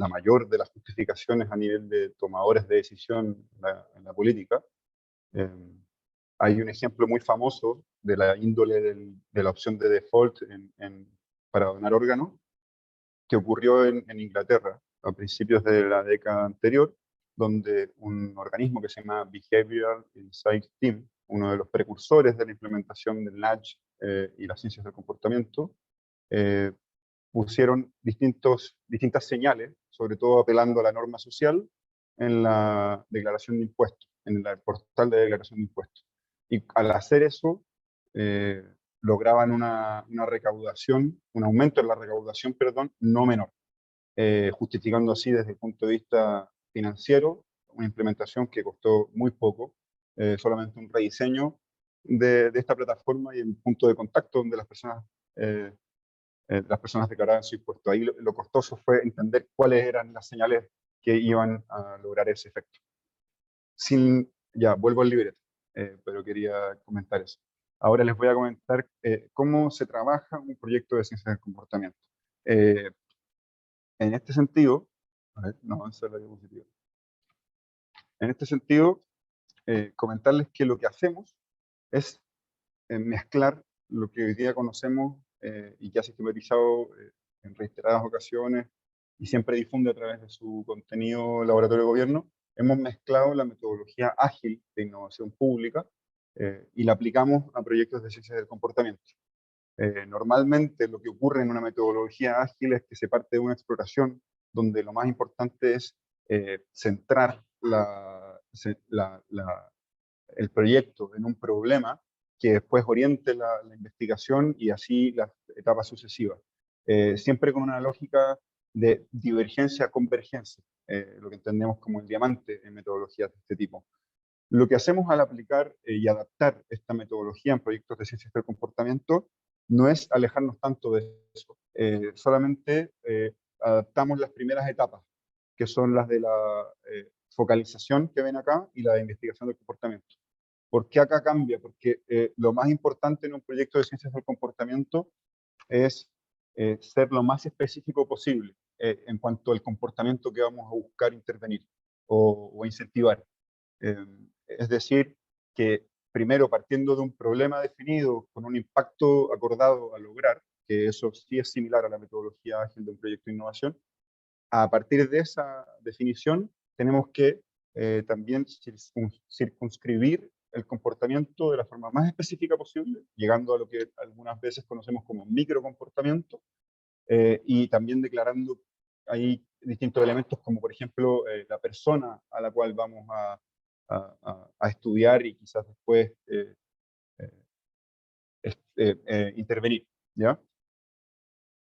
mayor de las justificaciones a nivel de tomadores de decisión en la política. Eh, Hay un ejemplo muy famoso de la índole de la opción de default para donar órganos, que ocurrió en Inglaterra a principios de la década anterior, donde un organismo que se llama Behavioral Insight Team, uno de los precursores de la implementación del nudge y las ciencias del comportamiento, eh, pusieron distintas señales, sobre todo apelando a la norma social, en la declaración de impuestos, en el portal de declaración de impuestos. Y al hacer eso, eh, lograban una recaudación, un aumento en la recaudación, perdón, no menor, justificando así desde el punto de vista financiero una implementación que costó muy poco, solamente un rediseño de esta plataforma y el punto de contacto donde las personas declaraban su impuesto. Ahí lo costoso fue entender cuáles eran las señales que iban a lograr ese efecto. Ya, vuelvo al libreto, pero quería comentar eso. Ahora les voy a comentar cómo se trabaja un proyecto de ciencias del comportamiento. En este sentido, a ver, no avanza la diapositiva. En este sentido, comentarles que lo que hacemos es mezclar lo que hoy día conocemos y que ha sistematizado en reiteradas ocasiones y siempre difunde a través de su contenido Laboratorio de Gobierno. Hemos mezclado la metodología ágil de innovación pública y la aplicamos a proyectos de ciencias del comportamiento. Normalmente lo que ocurre en una metodología ágil es que se parte de una exploración donde lo más importante es centrar el proyecto en un problema que después oriente la investigación y así las etapas sucesivas. Siempre con una lógica de divergencia-convergencia, lo que entendemos como el diamante en metodologías de este tipo. Lo que hacemos al aplicar y adaptar esta metodología en proyectos de ciencias del comportamiento no es alejarnos tanto de eso, solamente adaptamos las primeras etapas, que son las de la focalización que ven acá y la de investigación del comportamiento. ¿Por qué acá cambia? Porque lo más importante en un proyecto de ciencias del comportamiento es ser lo más específico posible en cuanto al comportamiento que vamos a buscar intervenir o incentivar. Es decir, que primero partiendo de un problema definido con un impacto acordado a lograr, que eso sí es similar a la metodología ágil de un proyecto de innovación, a partir de esa definición tenemos que también circunscribir el comportamiento de la forma más específica posible, llegando a lo que algunas veces conocemos como microcomportamiento, y también declarando ahí distintos elementos como por ejemplo la persona a la cual vamos a estudiar y quizás después intervenir, ¿ya?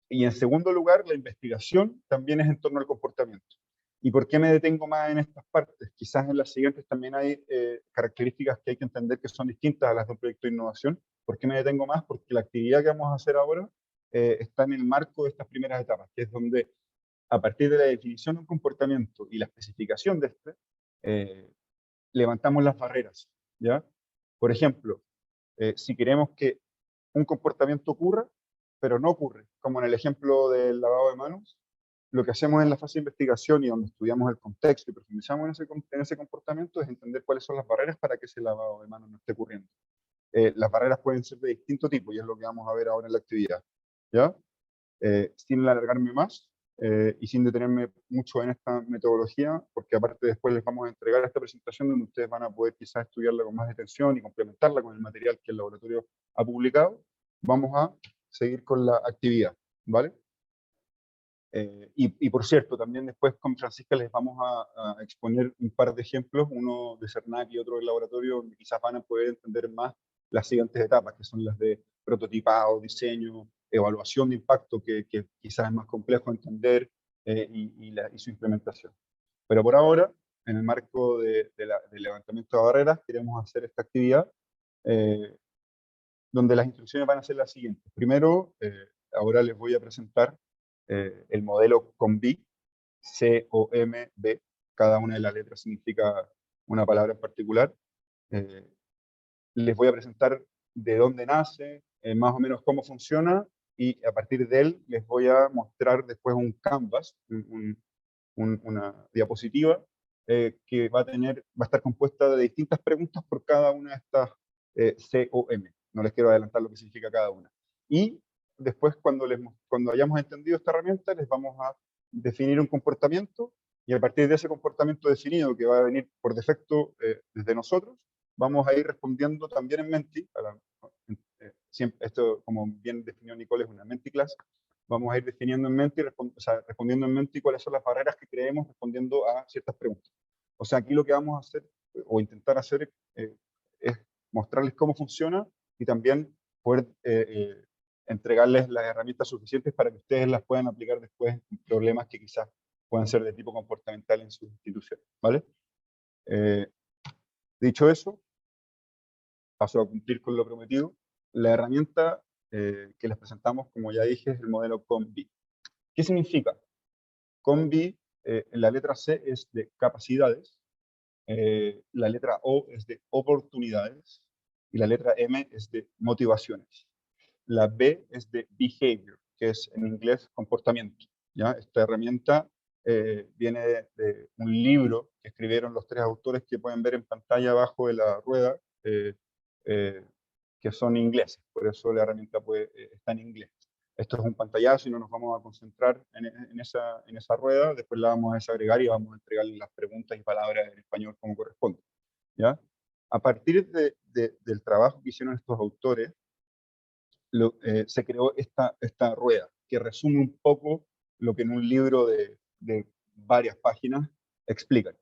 Y en segundo lugar, la investigación también es en torno al comportamiento. ¿Y por qué me detengo más en estas partes? Quizás en las siguientes también hay características que hay que entender que son distintas a las de un proyecto de innovación. ¿Por qué me detengo más? Porque la actividad que vamos a hacer ahora está en el marco de estas primeras etapas, que es donde a partir de la definición de un comportamiento y la especificación de este, levantamos las barreras, ¿ya? Por ejemplo, si queremos que un comportamiento ocurra, pero no ocurre, como en el ejemplo del lavado de manos, lo que hacemos en la fase de investigación y donde estudiamos el contexto y profundizamos en ese comportamiento es entender cuáles son las barreras para que ese lavado de manos no esté ocurriendo. Las barreras pueden ser de distinto tipo y es lo que vamos a ver ahora en la actividad, ¿ya? Sin alargarme más y sin detenerme mucho en esta metodología, porque aparte después les vamos a entregar esta presentación donde ustedes van a poder quizás estudiarla con más detención y complementarla con el material que el laboratorio ha publicado, vamos a seguir con la actividad, ¿vale? Y por cierto, también después con Francisca les vamos a exponer un par de ejemplos, uno de CERNAC y otro del laboratorio, donde quizás van a poder entender más las siguientes etapas, que son las de prototipado, diseño, evaluación de impacto, que quizás es más complejo entender, y su implementación. Pero por ahora, en el marco del levantamiento de barreras, queremos hacer esta actividad donde las instrucciones van a ser las siguientes. Primero, ahora les voy a presentar el modelo COMB, C-O-M-B, cada una de las letras significa una palabra en particular. Les voy a presentar de dónde nace, más o menos cómo funciona, y a partir de él les voy a mostrar después un canvas, una diapositiva, que va a estar compuesta de distintas preguntas por cada una de estas COM. No les quiero adelantar lo que significa cada una. Y después, cuando hayamos entendido esta herramienta, les vamos a definir un comportamiento, y a partir de ese comportamiento definido, que va a venir por defecto desde nosotros, vamos a ir respondiendo también en Menti. Esto, como bien definió Nicole, es una Menti class. Vamos a ir definiendo en Menti, respondiendo en Menti cuáles son las barreras que creemos respondiendo a ciertas preguntas. O sea, aquí lo que vamos a hacer, o intentar hacer, es mostrarles cómo funciona y también poder entregarles las herramientas suficientes para que ustedes las puedan aplicar después en problemas que quizás puedan ser de tipo comportamental en sus instituciones, ¿vale? Dicho eso, paso a cumplir con lo prometido. La herramienta que les presentamos, como ya dije, es el modelo COMBI. ¿Qué significa? COMBI, la letra C es de capacidades, la letra O es de oportunidades y la letra M es de motivaciones. La B es de behavior, que es en inglés comportamiento, ¿ya? Esta herramienta viene de un libro que escribieron los tres autores que pueden ver en pantalla abajo de la rueda, que son ingleses, por eso la herramienta está en inglés. Esto es un pantallazo y no nos vamos a concentrar en esa rueda, después la vamos a desagregar y vamos a entregarle las preguntas y palabras en español como corresponde, ¿ya? A partir del trabajo que hicieron estos autores, se creó esta rueda, que resume un poco lo que en un libro de varias páginas explican.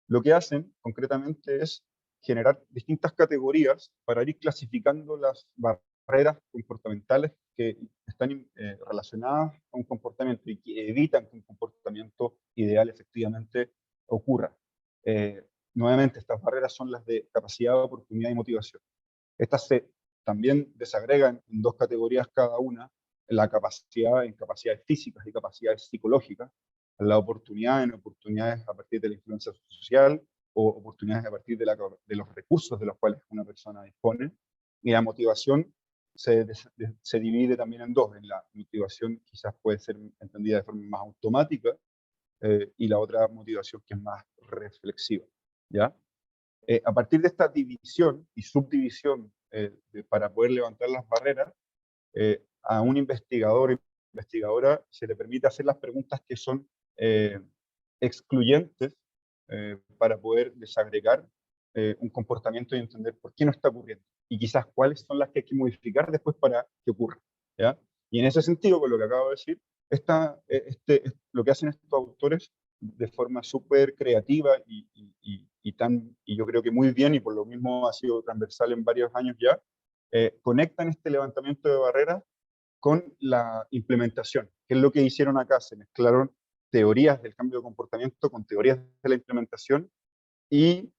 Lo que hacen concretamente es generar distintas categorías para ir clasificando las barreras comportamentales que están relacionadas a un comportamiento y que evitan que un comportamiento ideal efectivamente ocurra. Nuevamente, estas barreras son las de capacidad, oportunidad y motivación. Estas se también desagregan en dos categorías cada una, la capacidad en capacidades físicas y capacidades psicológicas, la oportunidad en oportunidades a partir de la influencia social o oportunidades a partir de los recursos de los cuales una persona dispone, y la motivación se divide también en dos. En la motivación quizás puede ser entendida de forma más automática, y la otra motivación que es más reflexiva, ¿ya? A partir de esta división y subdivisión para poder levantar las barreras, a un investigador o investigadora se le permite hacer las preguntas que son excluyentes, para poder desagregar un comportamiento y entender por qué no está ocurriendo y quizás cuáles son las que hay que modificar después para que ocurra, ¿ya? Y en ese sentido, con lo que acabo de decir, lo que hacen estos autores de forma súper creativa y yo creo que muy bien, y por lo mismo ha sido transversal en varios años ya, conectan este levantamiento de barreras con la implementación, que es lo que hicieron acá. Se mezclaron teorías del cambio de comportamiento con teorías de la implementación y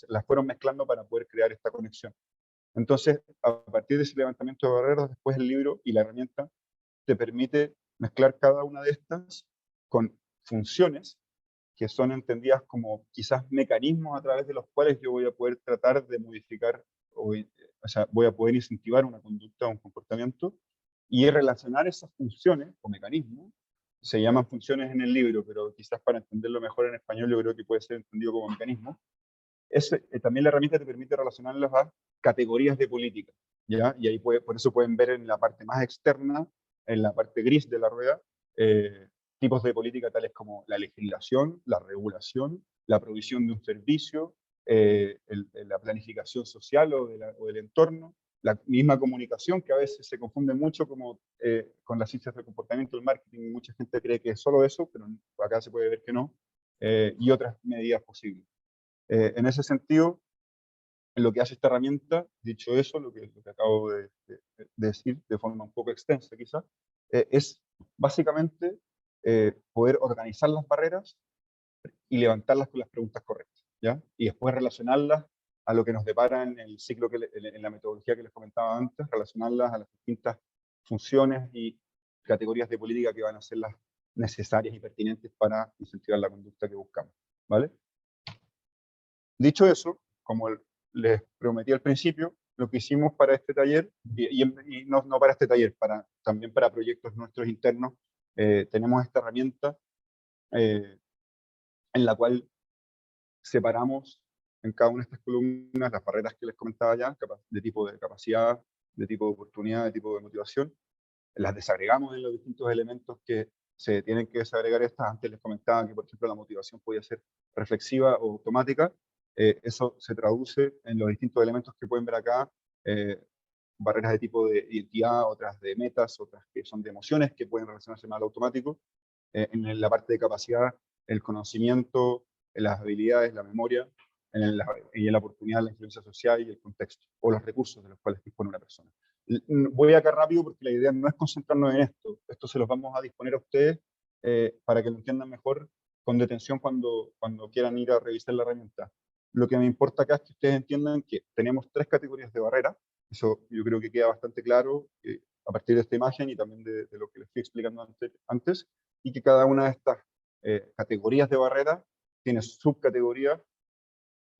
las fueron mezclando para poder crear esta conexión. Entonces, a partir de ese levantamiento de barreras, después el libro y la herramienta te permite mezclar cada una de estas con funciones que son entendidas como quizás mecanismos a través de los cuales yo voy a poder tratar de modificar, o sea, voy a poder incentivar una conducta o un comportamiento, y relacionar esas funciones o mecanismos. Se llaman funciones en el libro, pero quizás para entenderlo mejor en español yo creo que puede ser entendido como mecanismo. También la herramienta te permite relacionarlas a categorías de política, ¿ya? Y ahí por eso pueden ver en la parte más externa, en la parte gris de la rueda, tipos de política tales como la legislación, la regulación, la provisión de un servicio, la planificación social o del entorno, la misma comunicación, que a veces se confunde mucho con las ciencias del comportamiento del marketing. Mucha gente cree que es solo eso, pero acá se puede ver que no, y otras medidas posibles. En ese sentido, lo que hace esta herramienta, dicho eso, lo que acabo de decir de forma un poco extensa quizás, es básicamente poder organizar las barreras y levantarlas con las preguntas correctas, ¿ya? Y después relacionarlas a lo que nos depara en el ciclo, en la metodología que les comentaba antes, relacionarlas a las distintas funciones y categorías de política que van a ser las necesarias y pertinentes para incentivar la conducta que buscamos, ¿vale? Dicho eso, como les prometí al principio, lo que hicimos para este taller, y no para este taller, también para proyectos nuestros internos, tenemos esta herramienta en la cual separamos en cada una de estas columnas las barreras que les comentaba ya, de tipo de capacidad, de tipo de oportunidad, de tipo de motivación, las desagregamos en los distintos elementos que se tienen que desagregar estas. Antes les comentaba que, por ejemplo, la motivación podía ser reflexiva o automática. Eso se traduce en los distintos elementos que pueden ver acá, barreras de tipo de identidad, otras de metas, otras que son de emociones, que pueden relacionarse más al automático. En la parte de capacidad, el conocimiento, las habilidades, la memoria, y en la oportunidad, la influencia social y el contexto, o los recursos de los cuales dispone una persona. Voy acá rápido porque la idea no es concentrarnos en esto se los vamos a disponer a ustedes para que lo entiendan mejor con detención cuando quieran ir a revisar la herramienta. Lo que me importa acá es que ustedes entiendan que tenemos 3 categorías de barrera, eso yo creo que queda bastante claro a partir de esta imagen y también de lo que les fui explicando antes, y que cada una de estas categorías de barrera tiene subcategorías.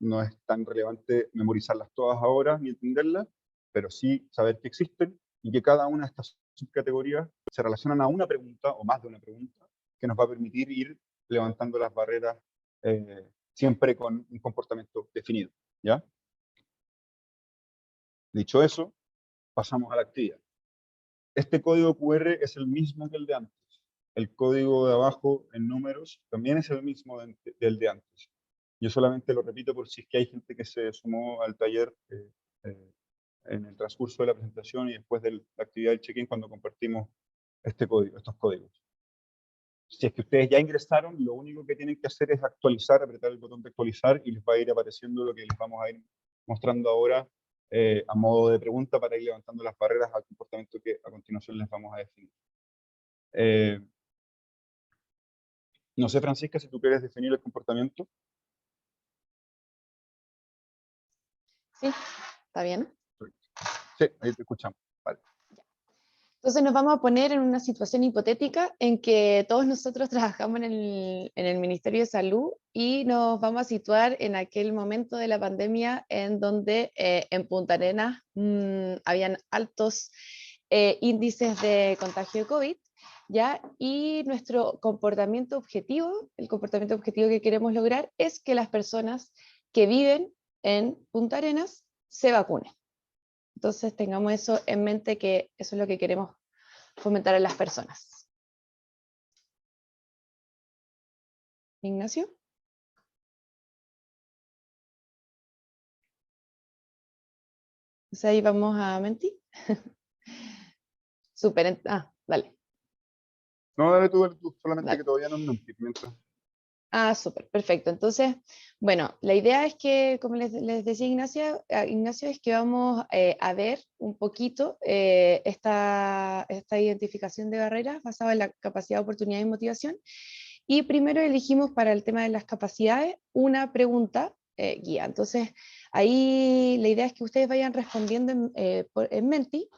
No es tan relevante memorizarlas todas ahora ni entenderlas, pero sí saber que existen y que cada una de estas subcategorías se relacionan a una pregunta o más de una pregunta que nos va a permitir ir levantando las barreras siempre con un comportamiento definido, ¿ya? Dicho eso, pasamos a la actividad. Este código QR es el mismo que el de antes. El código de abajo en números también es el mismo del de antes. Yo solamente lo repito por si es que hay gente que se sumó al taller en el transcurso de la presentación y después de la actividad del check-in cuando compartimos estos códigos. Si es que ustedes ya ingresaron, lo único que tienen que hacer es actualizar, apretar el botón de actualizar y les va a ir apareciendo lo que les vamos a ir mostrando ahora a modo de pregunta para ir levantando las barreras al comportamiento que a continuación les vamos a definir. No sé, Francisca, si tú quieres definir el comportamiento. Sí, ¿está bien? Sí, ahí te escuchamos. Vale. Entonces nos vamos a poner en una situación hipotética en que todos nosotros trabajamos en el Ministerio de Salud y nos vamos a situar en aquel momento de la pandemia en donde en Punta Arenas habían altos índices de contagio de COVID, ¿ya? Y nuestro comportamiento objetivo, el comportamiento objetivo que queremos lograr es que las personas que viven en Punta Arenas se vacunen. Entonces tengamos eso en mente, que eso es lo que queremos fomentar en las personas. Ignacio. Entonces ahí vamos a Menti. Súper. Dale. No, dale tú, solamente Dale. que todavía no es Menti, mientras. Súper, perfecto. Entonces, bueno, la idea es que, como les decía Ignacio, es que vamos a ver un poquito esta identificación de barreras basada en la capacidad, oportunidad y motivación. Y primero elegimos para el tema de las capacidades una pregunta guía. Entonces, ahí la idea es que ustedes vayan respondiendo en Menti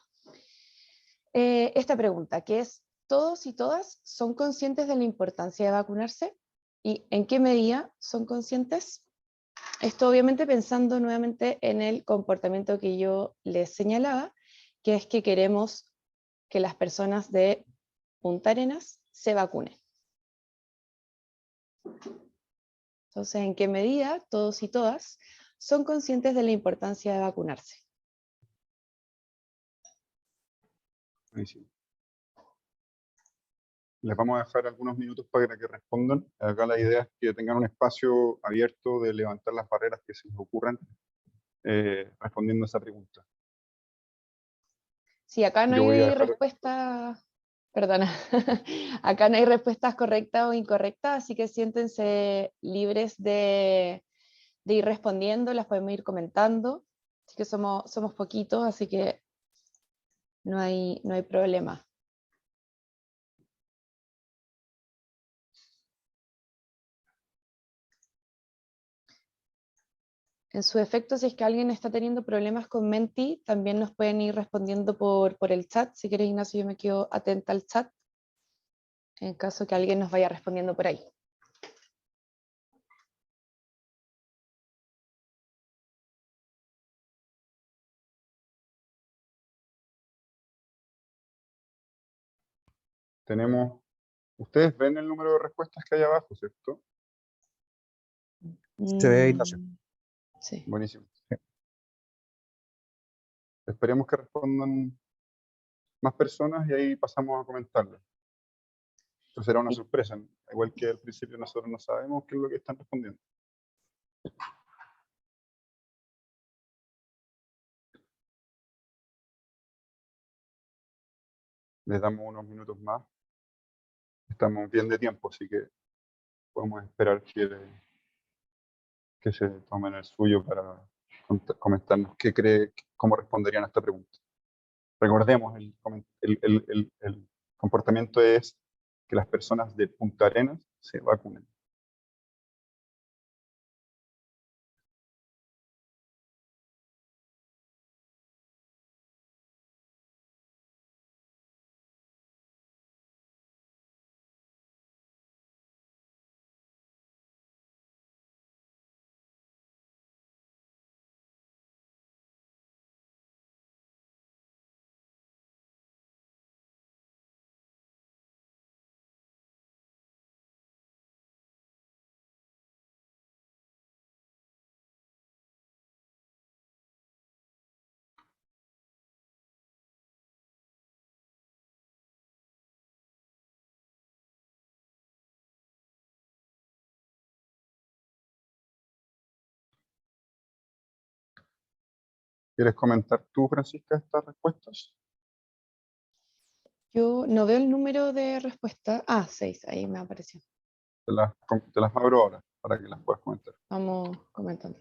esta pregunta, que es: ¿todos y todas son conscientes de la importancia de vacunarse? ¿Y en qué medida son conscientes? Esto obviamente pensando nuevamente en el comportamiento que yo les señalaba, que es que queremos que las personas de Punta Arenas se vacunen. Entonces, ¿en qué medida todos y todas son conscientes de la importancia de vacunarse? Buenísimo. Les vamos a dejar algunos minutos para que respondan. Acá la idea es que tengan un espacio abierto de levantar las barreras que se les ocurran respondiendo a esa pregunta. Sí, acá no Yo voy a hay dejar... respuesta, perdona, acá no hay respuestas correctas o incorrectas, así que siéntense libres de ir respondiendo, las podemos ir comentando, así que somos poquitos, así que no hay problema. En su efecto, si es que alguien está teniendo problemas con Menti, también nos pueden ir respondiendo por el chat. Si quieres, Ignacio, yo me quedo atenta al chat, en caso que alguien nos vaya respondiendo por ahí. Tenemos, ustedes ven el número de respuestas que hay abajo, ¿cierto? Se ve, Ignacio. Sí. Buenísimo. Esperemos que respondan más personas y ahí pasamos a comentarlo. Esto será una sorpresa, igual que al principio nosotros no sabemos qué es lo que están respondiendo. Les damos unos minutos más. Estamos bien de tiempo, así que podemos esperar que se tomen el suyo para comentarnos qué cree, cómo responderían a esta pregunta. Recordemos, el comportamiento es que las personas de Punta Arenas se vacunen. ¿Quieres comentar tú, Francisca, estas respuestas? Yo no veo el número de respuestas. Ah, 6, ahí me apareció. Te las abro ahora para que las puedas comentar. Vamos comentando.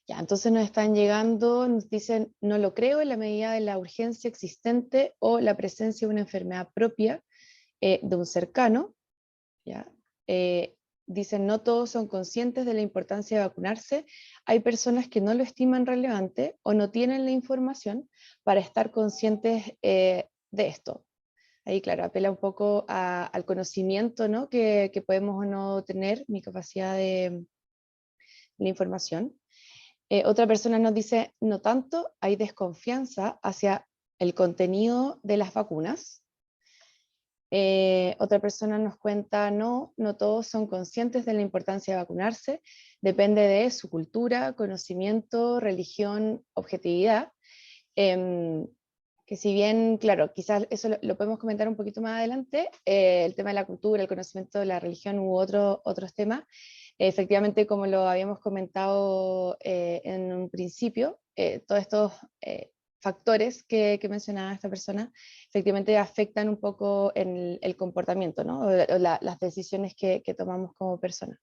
Ya, entonces nos están llegando, nos dicen, no lo creo en la medida de la urgencia existente o la presencia de una enfermedad propia de un cercano. ¿Ya? Dicen, no todos son conscientes de la importancia de vacunarse. Hay personas que no lo estiman relevante o no tienen la información para estar conscientes de esto. Ahí, claro, apela un poco al conocimiento, ¿no? que podemos o no tener, mi capacidad de la información. Otra persona nos dice, no tanto, hay desconfianza hacia el contenido de las vacunas. Otra persona nos cuenta, no todos son conscientes de la importancia de vacunarse, depende de su cultura, conocimiento, religión, objetividad. Que si bien, claro, quizás eso lo podemos comentar un poquito más adelante, el tema de la cultura, el conocimiento de la religión u otros temas, efectivamente, como lo habíamos comentado en un principio, todos estos factores que mencionaba esta persona, efectivamente afectan un poco en el comportamiento, ¿no? o las decisiones que tomamos como personas.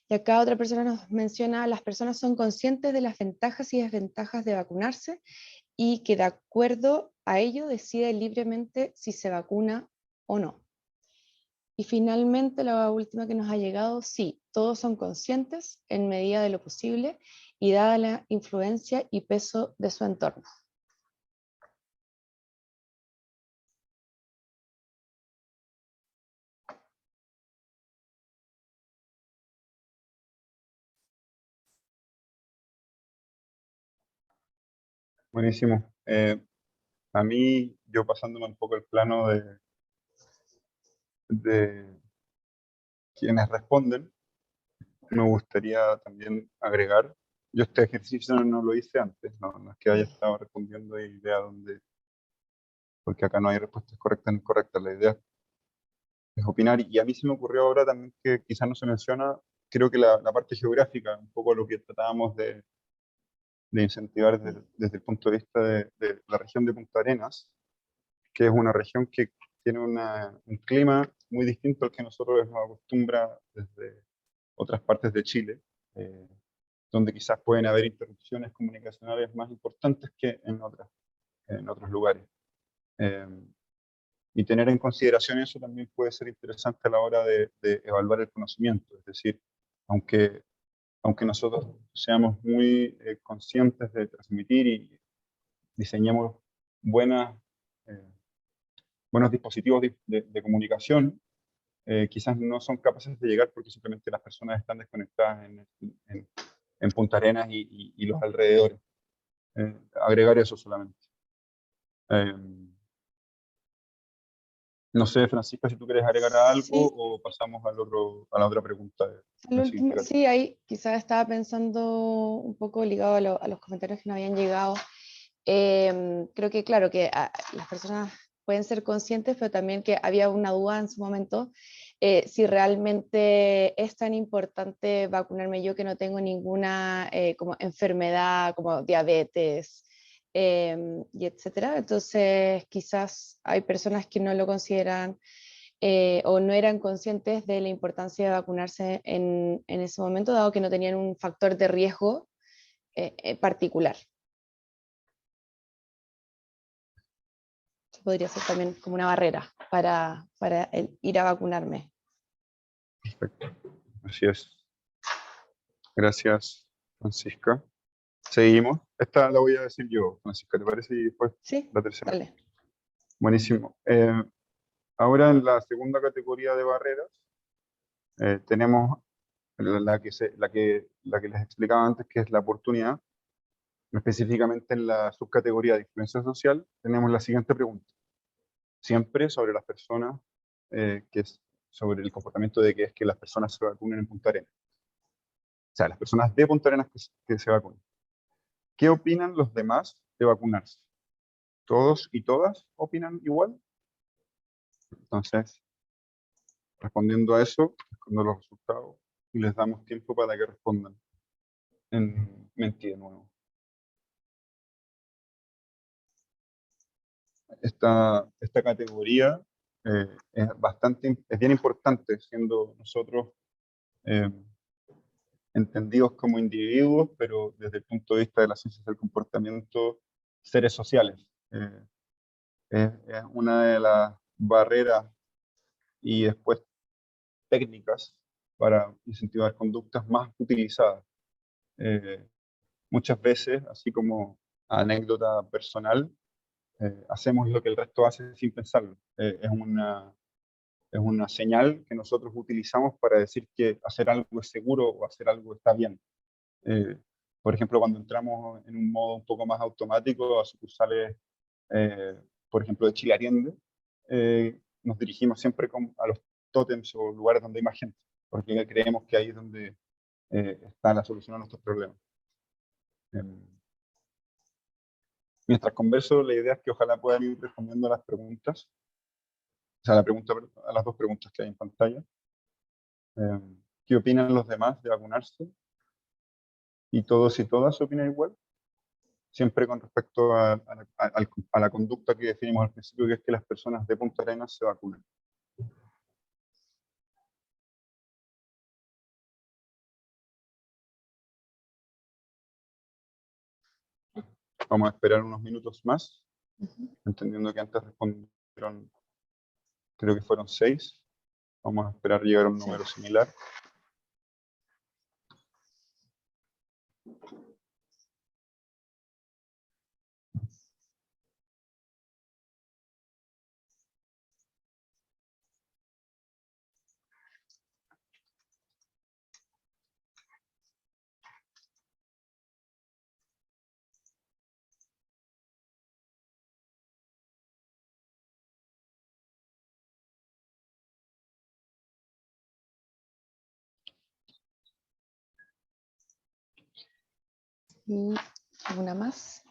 Y acá otra persona nos menciona, las personas son conscientes de las ventajas y desventajas de vacunarse y que de acuerdo a ello decide libremente si se vacuna o no. Y finalmente la última que nos ha llegado, sí, todos son conscientes en medida de lo posible y dada la influencia y peso de su entorno. Buenísimo. A mí, yo pasándome un poco el plano de quienes responden, me gustaría también agregar, yo este ejercicio no lo hice antes, no es que haya estado respondiendo y vea dónde, porque acá no hay respuestas correctas ni incorrectas, la idea es opinar, y a mí se me ocurrió ahora también que quizás no se menciona, creo que la parte geográfica, un poco lo que tratábamos de incentivar desde el punto de vista de la región de Punta Arenas, que es una región que tiene un clima muy distinto al que nosotros nos acostumbra desde otras partes de Chile, donde quizás pueden haber interrupciones comunicacionales más importantes que en otros lugares. Y tener en consideración eso también puede ser interesante a la hora de evaluar el conocimiento. Es decir, aunque nosotros seamos muy conscientes de transmitir y diseñemos eh, buenos dispositivos de comunicación, quizás no son capaces de llegar porque simplemente las personas están desconectadas en Punta Arenas y los alrededores. Agregar eso solamente. No sé, Francisca, si tú quieres agregar algo Sí, o pasamos a la otra pregunta lo la siguiente último, categoría. sí, ahí quizás estaba pensando un poco ligado a los comentarios que nos habían llegado. Creo que, claro, que las personas pueden ser conscientes, pero también que había una duda en su momento, si realmente es tan importante vacunarme yo que no tengo ninguna como enfermedad, como diabetes, y etcétera. Entonces, quizás hay personas que no lo consideran o no eran conscientes de la importancia de vacunarse en ese momento, dado que no tenían un factor de riesgo particular. Podría ser también como una barrera para ir a vacunarme. Perfecto. Así es. Gracias, Francisca. Seguimos. Esta la voy a decir yo, Francisca, ¿te parece? Y después Sí, la tercera. dale. Buenísimo. Ahora en la segunda categoría de barreras tenemos la que les explicaba antes, que es la oportunidad. Específicamente en la subcategoría de influencia social, tenemos la siguiente pregunta. Siempre sobre las personas, que es sobre el comportamiento de que es que las personas se vacunen en Punta Arenas. O sea, las personas de Punta Arenas que se vacunen. ¿Qué opinan los demás de vacunarse? ¿Todos y todas opinan igual? Entonces, respondiendo a eso, escondo los resultados y les damos tiempo para que respondan en Menti de nuevo. Esta categoría es bien importante, siendo nosotros eh, entendidos como individuos, pero desde el punto de vista de las ciencias del comportamiento, seres sociales. Es una de las barreras y después técnicas para incentivar conductas más utilizadas. Eh, Muchas veces, así como anécdota personal, hacemos lo que el resto hace sin pensarlo. Es una señal que nosotros utilizamos para decir que hacer algo es seguro o hacer algo está bien. Eh, por ejemplo, cuando entramos en un modo un poco más automático a sucursales, eh, por ejemplo, de Chile Atiende, nos dirigimos siempre a los tótems o lugares donde hay más gente, porque creemos que ahí es donde está la solución a nuestros problemas. Mientras converso, la idea es que ojalá puedan ir respondiendo a las preguntas, o sea, a las dos preguntas que hay en pantalla. ¿Qué opinan los demás de vacunarse? ¿Y todos y todas opinan igual? Siempre con respecto a la conducta que definimos al principio, que es que las personas de Punta Arenas se vacunen. Vamos a esperar unos minutos más, entendiendo que antes respondieron, creo que fueron 6. Vamos a esperar llegar a un número similar. ¿Y alguna más?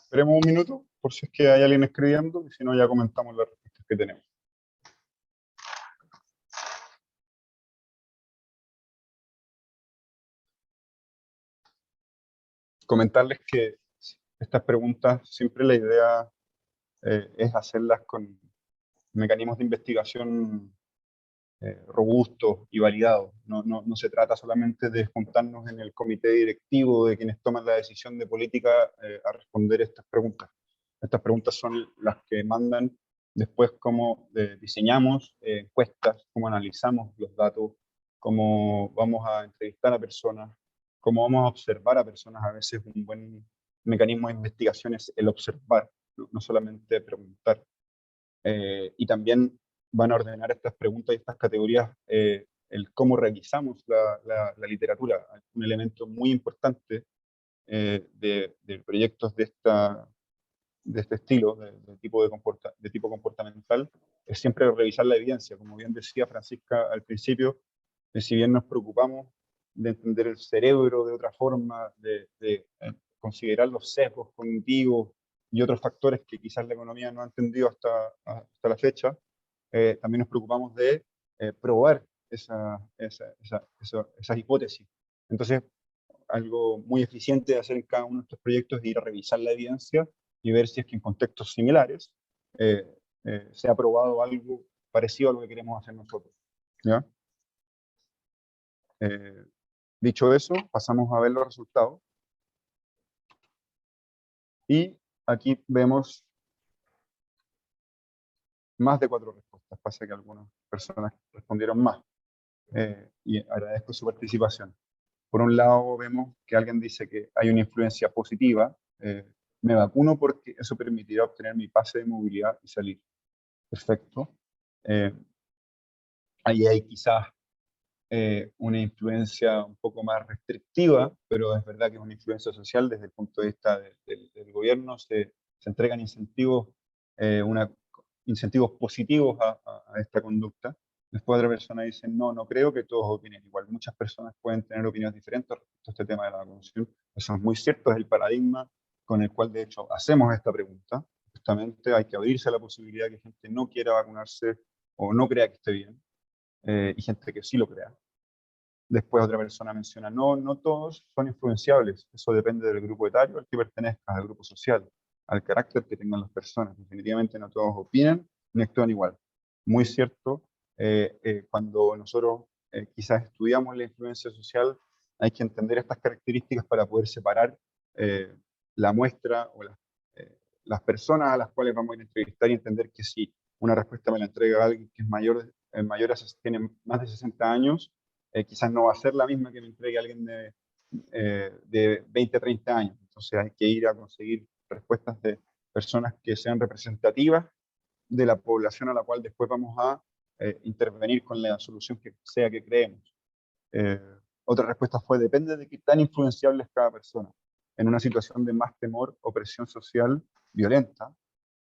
Esperemos un minuto, por si es que hay alguien escribiendo, y si no, ya comentamos las respuestas que tenemos. Comentarles que estas preguntas, siempre la idea es hacerlas con mecanismos de investigación robustos y validados. No se trata solamente de juntarnos en el comité directivo de quienes toman la decisión de política a responder estas preguntas. Estas preguntas son las que mandan después cómo diseñamos encuestas, cómo analizamos los datos, cómo vamos a entrevistar a personas, cómo vamos a observar a personas. A veces un buen mecanismo de investigación es el observar, no solamente preguntar. Y también van a ordenar estas preguntas y estas categorías el cómo revisamos la literatura. Un elemento muy importante de proyectos de este estilo, de tipo comportamental, es siempre revisar la evidencia. Como bien decía Francisca al principio, si bien nos preocupamos de entender el cerebro de otra forma, de considerar los sesgos cognitivos y otros factores que quizás la economía no ha entendido hasta la fecha, también nos preocupamos de probar esas hipótesis. Entonces, algo muy eficiente de hacer en cada uno de estos proyectos es ir a revisar la evidencia y ver si es que en contextos similares eh, se ha probado algo parecido a lo que queremos hacer nosotros. ¿Ya? Dicho eso, pasamos a ver los resultados. Y aquí vemos más de 4 respuestas. Pasa que algunas personas respondieron más. Y agradezco su participación. Por un lado vemos que alguien dice que hay una influencia positiva. Me vacuno porque eso permitirá obtener mi pase de movilidad y salir. Perfecto. Ahí hay quizás una influencia un poco más restrictiva, pero es verdad que es una influencia social desde el punto de vista del gobierno. Se entregan incentivos, incentivos positivos a esta conducta. Después otra persona dice, no creo que todos opinen igual. Muchas personas pueden tener opiniones diferentes respecto a este tema de la vacunación. Eso es muy cierto, es el paradigma con el cual de hecho hacemos esta pregunta. Justamente hay que abrirse a la posibilidad de que gente no quiera vacunarse o no crea que esté bien, y gente que sí lo crea. Después otra persona menciona, no todos son influenciables, eso depende del grupo etario al que pertenezcas, al grupo social, al carácter que tengan las personas. Definitivamente no todos opinan ni actúan igual. Muy cierto, cuando nosotros quizás estudiamos la influencia social, hay que entender estas características para poder separar la muestra o las personas a las cuales vamos a ir a entrevistar y entender que si una respuesta me la entrega alguien que es tiene más de 60 años, quizás no va a ser la misma que me entregue alguien de 20 a 30 años. Entonces hay que ir a conseguir respuestas de personas que sean representativas de la población a la cual después vamos a intervenir con la solución que sea que creemos. Otra respuesta fue, depende de qué tan influenciable es cada persona. En una situación de más temor o presión social violenta,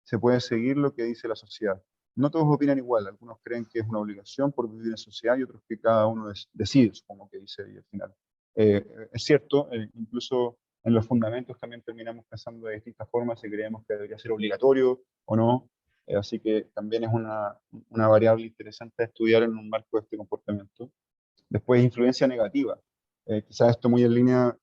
se puede seguir lo que dice la sociedad. No todos opinan igual, algunos creen que es una obligación por vivir en sociedad y otros que cada uno decide, supongo que dice ahí al final. Es cierto, incluso en los fundamentos también terminamos pensando de distintas formas si creemos que debería ser obligatorio o no, así que también es una variable interesante a estudiar en un marco de este comportamiento. Después, influencia negativa. Quizás esto muy en línea,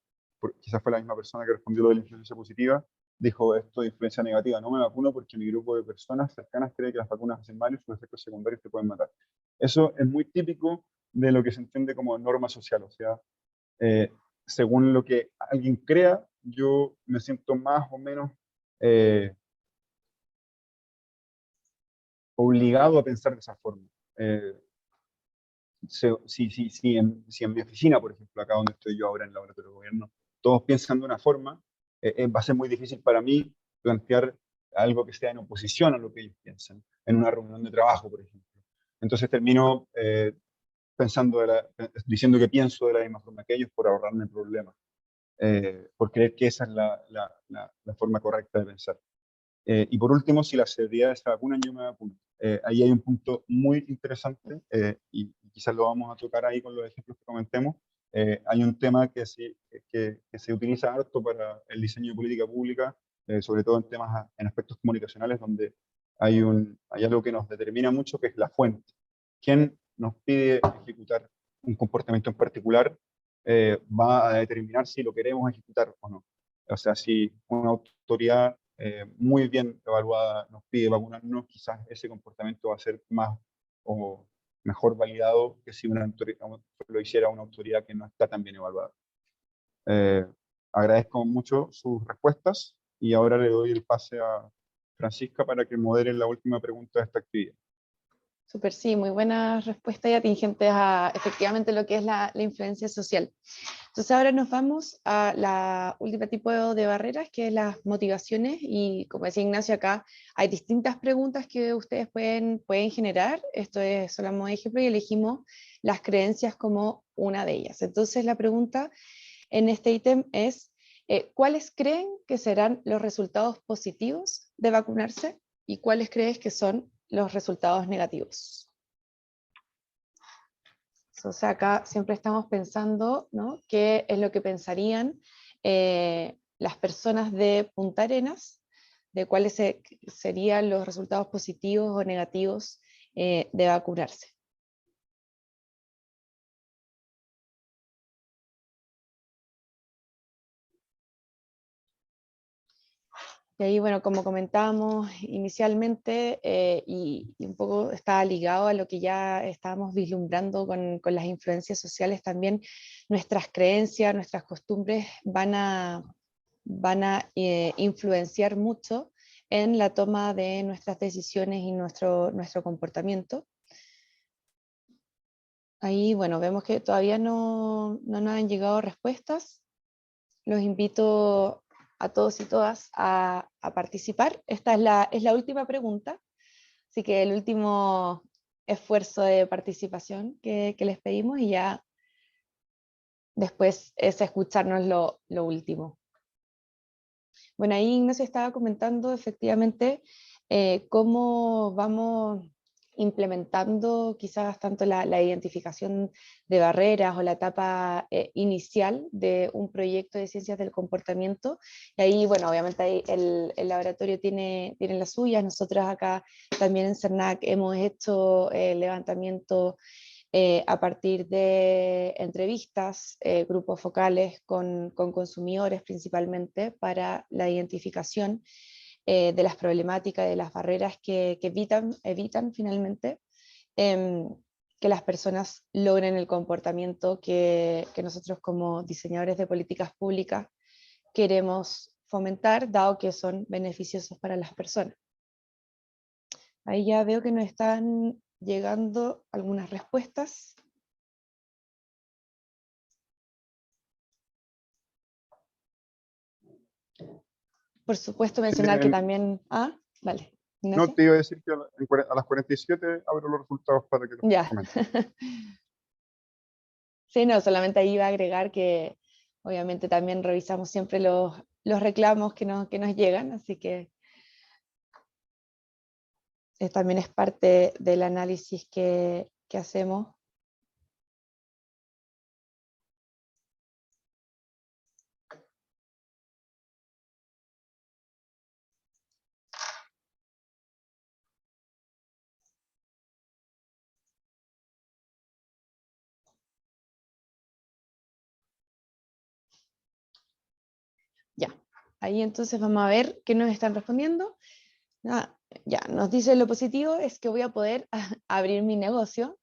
quizás fue la misma persona que respondió lo de la influencia positiva, dijo esto de influencia negativa, no me vacuno porque mi grupo de personas cercanas cree que las vacunas hacen mal y sus efectos secundarios te pueden matar. Eso es muy típico de lo que se entiende como norma social, o sea, según lo que alguien crea, yo me siento más o menos obligado a pensar de esa forma. Si en mi oficina, por ejemplo, acá donde estoy yo ahora en el laboratorio de gobierno, todos piensan de una forma, va a ser muy difícil para mí plantear algo que sea en oposición a lo que ellos piensan, en una reunión de trabajo, por ejemplo. Entonces termino diciendo que pienso de la misma forma que ellos por ahorrarme problemas, por creer que esa es la forma correcta de pensar. Y por último, si las celebridades se vacunan, yo me vacuno. Ahí hay un punto muy interesante y quizás lo vamos a tocar ahí con los ejemplos que comentemos. Hay un tema que se utiliza harto para el diseño de política pública, sobre todo en aspectos comunicacionales, donde hay algo que nos determina mucho, que es la fuente. ¿Quién nos pide ejecutar un comportamiento en particular? Va a determinar si lo queremos ejecutar o no. O sea, si una autoridad muy bien evaluada nos pide vacunarnos, quizás ese comportamiento va a ser más o mejor validado que si lo hiciera una autoridad que no está tan bien evaluada. Agradezco mucho sus respuestas y ahora le doy el pase a Francisca para que modere la última pregunta de esta actividad. Súper, sí, muy buenas respuestas y atingentes a efectivamente lo que es la influencia social. Entonces ahora nos vamos a la última tipo de barreras, que es las motivaciones, y como decía Ignacio acá, hay distintas preguntas que ustedes pueden generar. Esto es solo un ejemplo y elegimos las creencias como una de ellas. Entonces la pregunta en este ítem es, ¿cuáles creen que serán los resultados positivos de vacunarse y cuáles crees que son los resultados negativos? O sea, acá siempre estamos pensando, ¿no?, qué es lo que pensarían las personas de Punta Arenas, de cuáles serían los resultados positivos o negativos de vacunarse. Y ahí, bueno, como comentábamos inicialmente, y un poco estaba ligado a lo que ya estábamos vislumbrando con las influencias sociales también, nuestras creencias, nuestras costumbres van a influenciar mucho en la toma de nuestras decisiones y nuestro comportamiento. Ahí, bueno, vemos que todavía no nos han llegado respuestas. Los invito a todos y todas a participar. Esta es la última pregunta, así que el último esfuerzo de participación que les pedimos, y ya después es escucharnos lo último. Bueno, ahí Ignacio estaba comentando efectivamente cómo vamos implementando quizás tanto la identificación de barreras o la etapa inicial de un proyecto de ciencias del comportamiento. Y ahí, bueno, obviamente ahí el laboratorio tiene las suyas. Nosotros acá también en CERNAC hemos hecho levantamiento a partir de entrevistas, grupos focales con consumidores principalmente, para la identificación de las problemáticas, de las barreras que evitan finalmente que las personas logren el comportamiento que nosotros como diseñadores de políticas públicas queremos fomentar, dado que son beneficiosos para las personas. Ahí ya veo que nos están llegando algunas respuestas. Por supuesto, mencionar que también... Ah, vale. No, Ignacio. te iba a decir que a las 47 abro los resultados para que los Ya. comenten. Sí, no, solamente ahí iba a agregar que obviamente también revisamos siempre los reclamos que nos llegan, así que también es parte del análisis que hacemos. Ya, ahí entonces vamos a ver qué nos están respondiendo. Ah, ya, nos dice lo positivo es que voy a poder abrir mi negocio.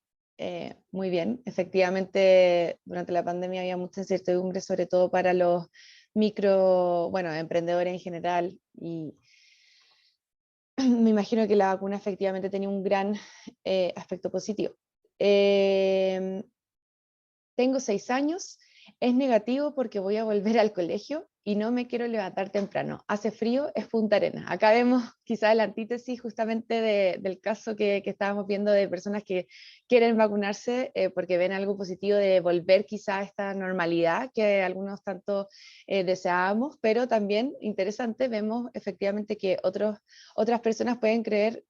Muy bien, efectivamente durante la pandemia había mucha incertidumbre, sobre todo para los emprendedores en general, y me imagino que la vacuna efectivamente tenía un gran aspecto positivo. Tengo 6 años, es negativo porque voy a volver al colegio y no me quiero levantar temprano. Hace frío, es Punta Arenas. Acá vemos quizás la antítesis justamente del caso que estábamos viendo de personas que quieren vacunarse porque ven algo positivo de volver quizá a esta normalidad que algunos tanto deseábamos, pero también interesante, vemos efectivamente que otras personas pueden creer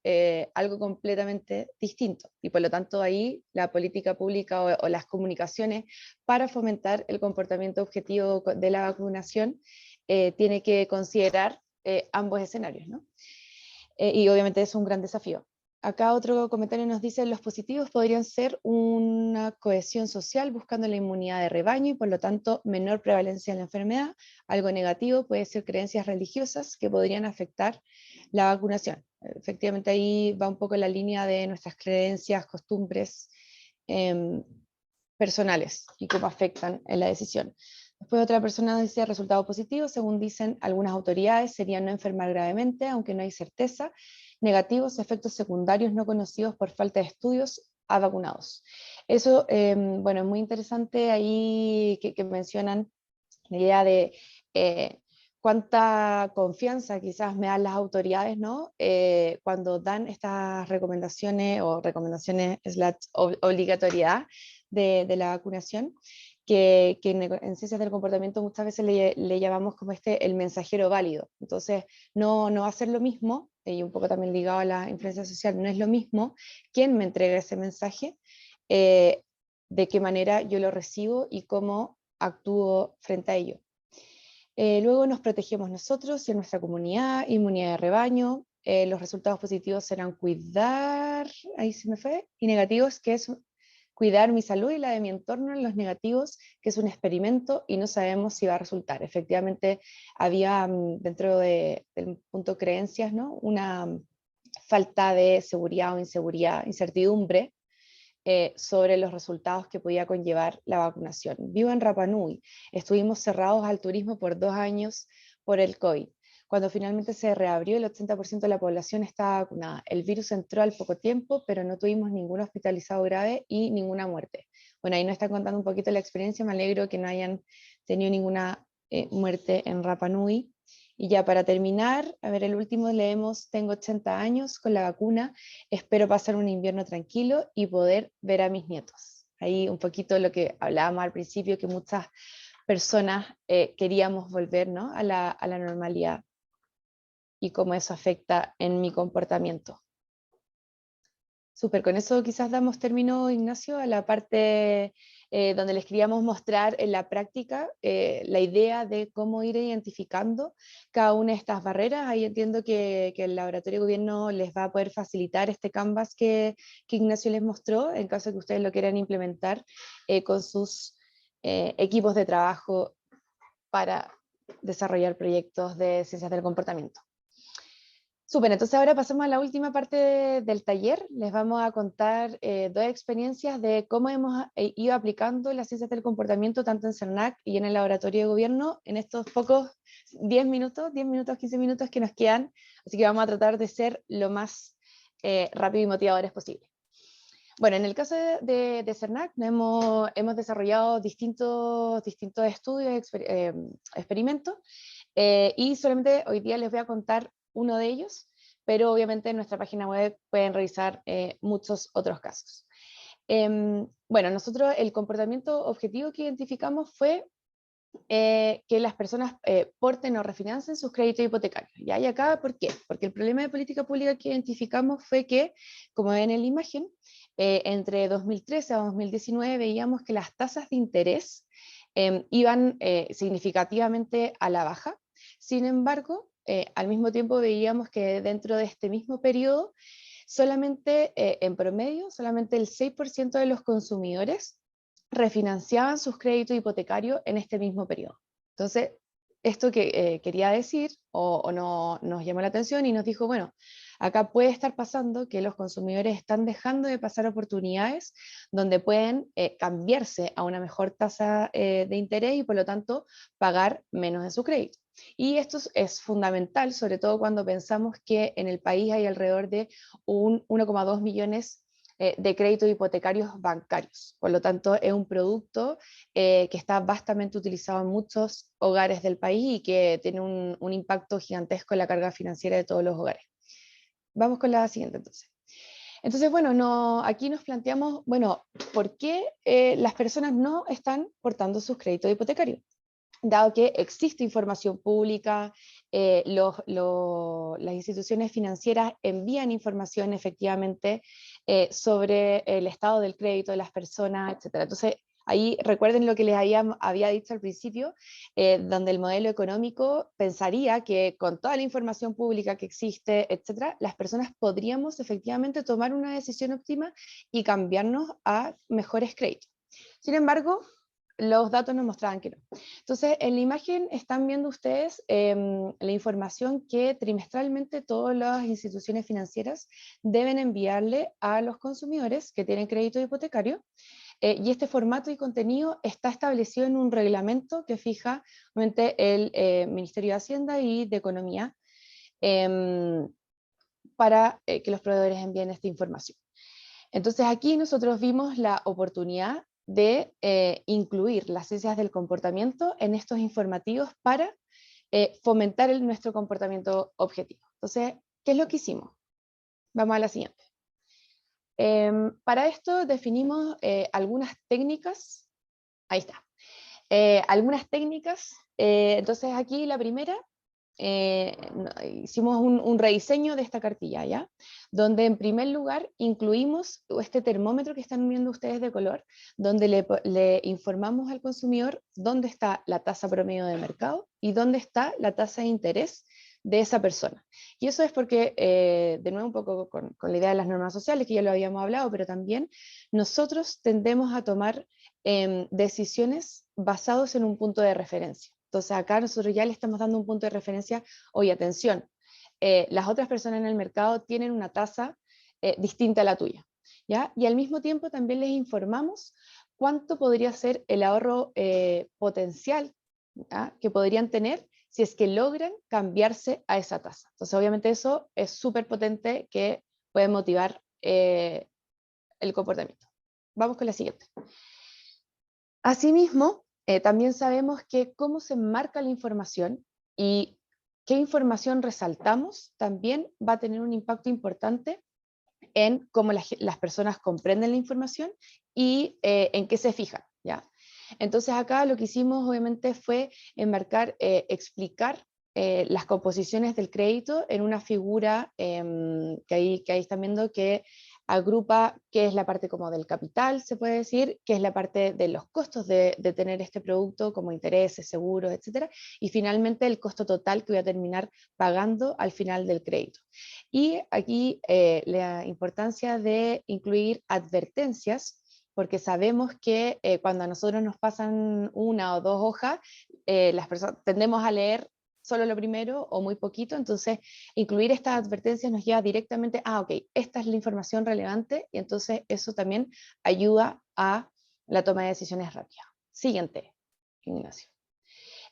algo completamente distinto, y por lo tanto ahí la política pública o las comunicaciones para fomentar el comportamiento objetivo de la vacunación tiene que considerar ambos escenarios, ¿no? Y obviamente es un gran desafío. Acá otro comentario nos dice: los positivos podrían ser una cohesión social buscando la inmunidad de rebaño y por lo tanto menor prevalencia de la enfermedad. Algo negativo puede ser creencias religiosas que podrían afectar la vacunación. Efectivamente ahí va un poco la línea de nuestras creencias, costumbres personales y cómo afectan en la decisión. Después otra persona dice resultado positivo, según dicen algunas autoridades, sería no enfermar gravemente, aunque no hay certeza. Negativos, efectos secundarios no conocidos por falta de estudios a vacunados. Eso, bueno, es muy interesante ahí que mencionan la idea de cuánta confianza quizás me dan las autoridades, ¿no? Cuando dan estas recomendaciones o recomendaciones obligatoriedad de la vacunación, que en ciencias del comportamiento muchas veces le llamamos como el mensajero válido. Entonces, no va a ser lo mismo, y un poco también ligado a la influencia social, no es lo mismo quién me entrega ese mensaje, de qué manera yo lo recibo y cómo actúo frente a ello. Luego nos protegemos nosotros y en nuestra comunidad, inmunidad de rebaño. Los resultados positivos serán cuidar, ahí se me fue, y negativos, que es cuidar mi salud y la de mi entorno. En los negativos, que es un experimento y no sabemos si va a resultar. Efectivamente, había dentro del punto creencias, ¿no? Una falta de seguridad o inseguridad, incertidumbre sobre los resultados que podía conllevar la vacunación. Vivo en Rapa Nui, estuvimos cerrados al turismo por 2 años por el COVID. Cuando finalmente se reabrió, el 80% de la población estaba vacunada. El virus entró al poco tiempo, pero no tuvimos ningún hospitalizado grave y ninguna muerte. Bueno, ahí nos están contando un poquito la experiencia, me alegro que no hayan tenido ninguna muerte en Rapa Nui. Y ya para terminar, a ver, el último leemos, tengo 80 años con la vacuna, espero pasar un invierno tranquilo y poder ver a mis nietos. Ahí un poquito lo que hablábamos al principio, que muchas personas queríamos volver, ¿no? a la normalidad y cómo eso afecta en mi comportamiento. Súper, con eso quizás damos término, Ignacio, a la parte donde les queríamos mostrar en la práctica la idea de cómo ir identificando cada una de estas barreras. Ahí entiendo que el Laboratorio de Gobierno les va a poder facilitar este canvas que Ignacio les mostró, en caso de que ustedes lo quieran implementar con sus equipos de trabajo para desarrollar proyectos de ciencias del comportamiento. Súper, entonces ahora pasamos a la última parte del taller. Les vamos a contar 2 experiencias de cómo hemos ido aplicando las ciencias del comportamiento tanto en CERNAC y en el Laboratorio de Gobierno en estos pocos 10 minutos, 15 minutos que nos quedan. Así que vamos a tratar de ser lo más rápido y motivadores posible. Bueno, en el caso de CERNAC hemos desarrollado distintos estudios, experimentos, y solamente hoy día les voy a contar uno de ellos, pero obviamente en nuestra página web pueden revisar muchos otros casos. Bueno, nosotros el comportamiento objetivo que identificamos fue que las personas porten o refinancien sus créditos hipotecarios. ¿Y acá por qué? Porque el problema de política pública que identificamos fue que, como ven en la imagen, entre 2013 a 2019 veíamos que las tasas de interés iban significativamente a la baja. Sin embargo, al mismo tiempo veíamos que dentro de este mismo periodo, solamente en promedio, solamente el 6% de los consumidores refinanciaban sus créditos hipotecarios en este mismo periodo. Entonces, esto que quería decir, o no, nos llamó la atención y nos dijo, bueno, acá puede estar pasando que los consumidores están dejando de pasar oportunidades donde pueden cambiarse a una mejor tasa de interés y por lo tanto pagar menos de su crédito. Y esto es fundamental, sobre todo cuando pensamos que en el país hay alrededor de 1,2 millones de créditos hipotecarios bancarios. Por lo tanto, es un producto que está vastamente utilizado en muchos hogares del país y que tiene un impacto gigantesco en la carga financiera de todos los hogares. Vamos con la siguiente entonces. Entonces, bueno, aquí nos planteamos, bueno, ¿por qué las personas no están portando sus créditos hipotecarios? Dado que existe información pública, las instituciones financieras envían información efectivamente sobre el estado del crédito de las personas, etc. Entonces, ahí recuerden lo que les había dicho al principio, donde el modelo económico pensaría que con toda la información pública que existe, etc., las personas podríamos efectivamente tomar una decisión óptima y cambiarnos a mejores créditos. Sin embargo, los datos nos mostraban que no. Entonces, en la imagen están viendo ustedes la información que trimestralmente todas las instituciones financieras deben enviarle a los consumidores que tienen crédito hipotecario y este formato y contenido está establecido en un reglamento que fija obviamente el Ministerio de Hacienda y de Economía, para que los proveedores envíen esta información. Entonces aquí nosotros vimos la oportunidad de incluir las ciencias del comportamiento en estos informativos para fomentar nuestro comportamiento objetivo. Entonces, ¿qué es lo que hicimos? Vamos a la siguiente. Para esto definimos algunas técnicas. Ahí está. Algunas técnicas. Entonces aquí la primera, hicimos un rediseño de esta cartilla, ¿ya? Donde en primer lugar incluimos este termómetro que están viendo ustedes de color, donde le informamos al consumidor dónde está la tasa promedio de mercado y dónde está la tasa de interés de esa persona. Y eso es porque, de nuevo un poco con la idea de las normas sociales, que ya lo habíamos hablado, pero también nosotros tendemos a tomar decisiones basados en un punto de referencia. Entonces acá nosotros ya le estamos dando un punto de referencia, oye, atención, las otras personas en el mercado tienen una tasa distinta a la tuya, ¿ya? Y al mismo tiempo también les informamos cuánto podría ser el ahorro potencial, ¿ya?, que podrían tener si es que logran cambiarse a esa tasa. Entonces obviamente eso es súper potente, que puede motivar el comportamiento. Vamos con la siguiente. Asimismo, también sabemos que cómo se enmarca la información y qué información resaltamos también va a tener un impacto importante en cómo las personas comprenden la información y en qué se fijan, ¿ya? Entonces acá lo que hicimos obviamente fue enmarcar, explicar las composiciones del crédito en una figura que ahí están viendo, que agrupa qué es la parte como del capital, se puede decir, qué es la parte de los costos de tener este producto, como intereses, seguros, etcétera, y finalmente el costo total que voy a terminar pagando al final del crédito. Y aquí la importancia de incluir advertencias, porque sabemos que cuando a nosotros nos pasan una o dos hojas, las personas tendemos a leer solo lo primero o muy poquito, entonces incluir estas advertencias nos lleva directamente a, ok, esta es la información relevante, y entonces eso también ayuda a la toma de decisiones rápida. Siguiente, Ignacio.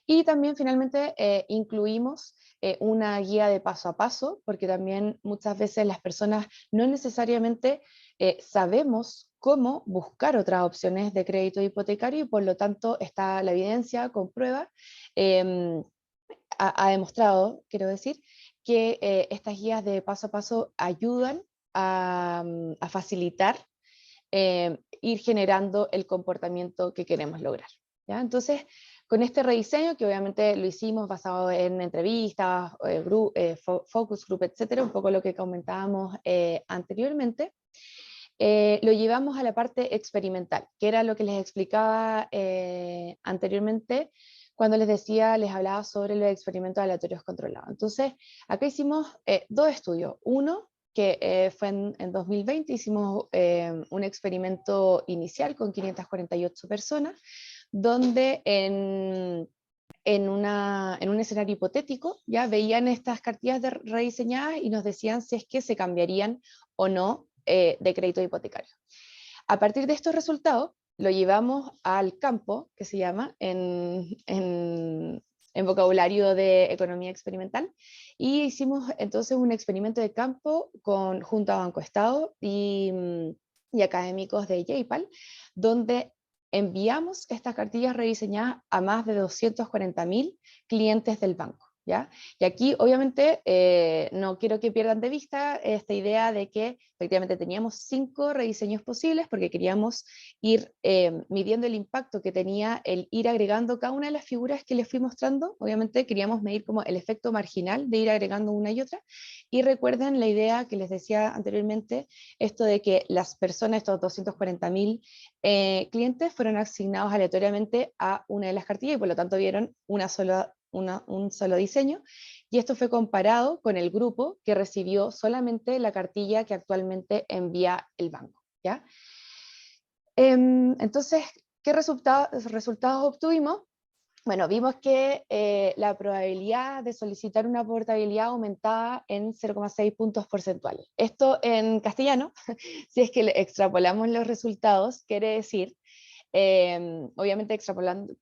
Y también finalmente incluimos una guía de paso a paso, porque también muchas veces las personas no necesariamente sabemos cómo buscar otras opciones de crédito hipotecario, y por lo tanto está la evidencia con prueba, ha demostrado, quiero decir, que estas guías de paso a paso ayudan a facilitar ir generando el comportamiento que queremos lograr, ¿ya? Entonces, con este rediseño, que obviamente lo hicimos basado en entrevistas, focus group, etcétera, un poco lo que comentábamos anteriormente, lo llevamos a la parte experimental, que era lo que les explicaba anteriormente cuando les hablaba sobre los experimentos aleatorios controlados. Entonces, acá hicimos dos estudios. Uno, que fue en 2020, hicimos un experimento inicial con 548 personas, donde en un escenario hipotético ya veían estas cartillas rediseñadas y nos decían si es que se cambiarían o no de crédito hipotecario. A partir de estos resultados, lo llevamos al campo, que se llama en vocabulario de economía experimental, y hicimos entonces un experimento de campo junto a Banco Estado y académicos de JPAL, donde enviamos estas cartillas rediseñadas a más de 240.000 clientes del banco, ¿ya? Y aquí obviamente no quiero que pierdan de vista esta idea de que efectivamente teníamos 5 rediseños posibles, porque queríamos ir midiendo el impacto que tenía el ir agregando cada una de las figuras que les fui mostrando. Obviamente queríamos medir como el efecto marginal de ir agregando una y otra, y recuerden la idea que les decía anteriormente, esto de que las personas, estos 240.000 clientes, fueron asignados aleatoriamente a una de las cartillas, y por lo tanto vieron un solo diseño, y esto fue comparado con el grupo que recibió solamente la cartilla que actualmente envía el banco, ¿ya? Entonces, ¿qué resultados obtuvimos? bueno, vimos que la probabilidad de solicitar una portabilidad aumentaba en 0,6 puntos porcentuales. Esto en castellano, si es que extrapolamos los resultados, quiere decir, obviamente extrapolando,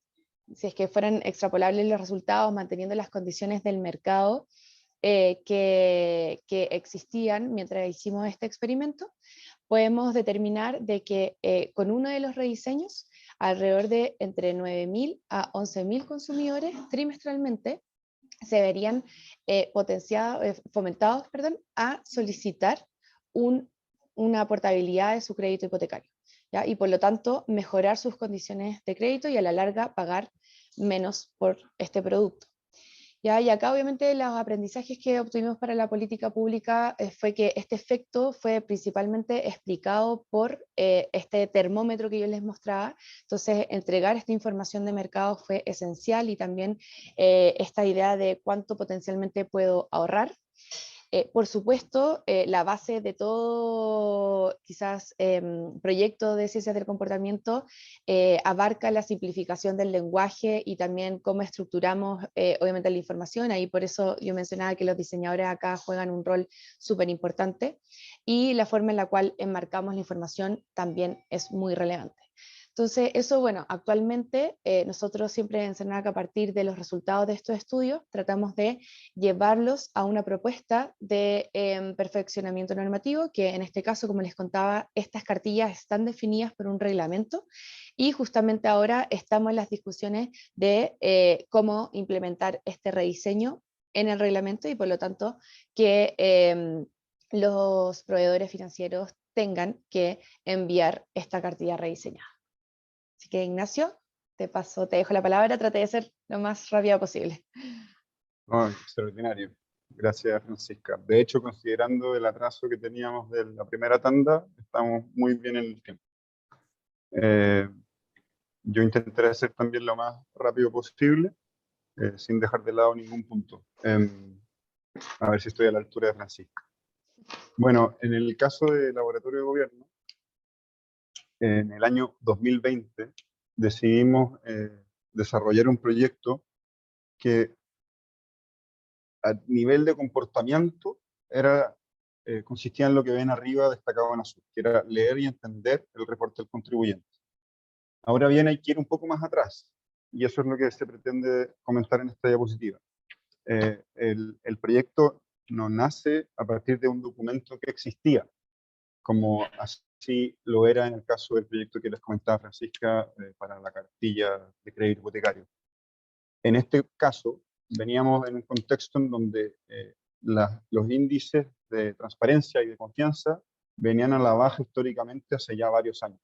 si es que fueran extrapolables los resultados, manteniendo las condiciones del mercado que existían mientras hicimos este experimento, podemos determinar de que con uno de los rediseños, alrededor de entre 9.000 a 11.000 consumidores trimestralmente se verían fomentados a solicitar una portabilidad de su crédito hipotecario, ¿ya? Y por lo tanto mejorar sus condiciones de crédito y a la larga pagar menos por este producto. ¿Ya? Y acá obviamente los aprendizajes que obtuvimos para la política pública fue que este efecto fue principalmente explicado por este termómetro que yo les mostraba. Entonces, entregar esta información de mercado fue esencial, y también esta idea de cuánto potencialmente puedo ahorrar. Por supuesto, la base de todo quizás proyecto de ciencias del comportamiento abarca la simplificación del lenguaje y también cómo estructuramos obviamente la información. Ahí por eso yo mencionaba que los diseñadores acá juegan un rol súper importante, y la forma en la cual enmarcamos la información también es muy relevante. Entonces, eso, bueno, actualmente nosotros siempre en CERNAC, a partir de los resultados de estos estudios, tratamos de llevarlos a una propuesta de perfeccionamiento normativo, que en este caso, como les contaba, estas cartillas están definidas por un reglamento, y justamente ahora estamos en las discusiones de cómo implementar este rediseño en el reglamento, y por lo tanto que los proveedores financieros tengan que enviar esta cartilla rediseñada. Así que, Ignacio, te dejo la palabra, traté de ser lo más rápida posible. Oh, extraordinario. Gracias, Francisca. De hecho, considerando el atraso que teníamos de la primera tanda, estamos muy bien en el tiempo. Yo intentaré ser también lo más rápido posible, sin dejar de lado ningún punto. A ver si estoy a la altura de Francisca. Bueno, en el caso del Laboratorio de Gobierno, en el año 2020 decidimos desarrollar un proyecto que a nivel de comportamiento consistía en lo que ven arriba destacado en azul, que era leer y entender el reporte del contribuyente. Ahora bien, hay que ir un poco más atrás, y eso es lo que se pretende comentar en esta diapositiva. El proyecto no nace a partir de un documento que existía, como así lo era en el caso del proyecto que les comentaba Francisca para la cartilla de crédito hipotecario. En este caso, veníamos en un contexto en donde los índices de transparencia y de confianza venían a la baja históricamente hace ya varios años.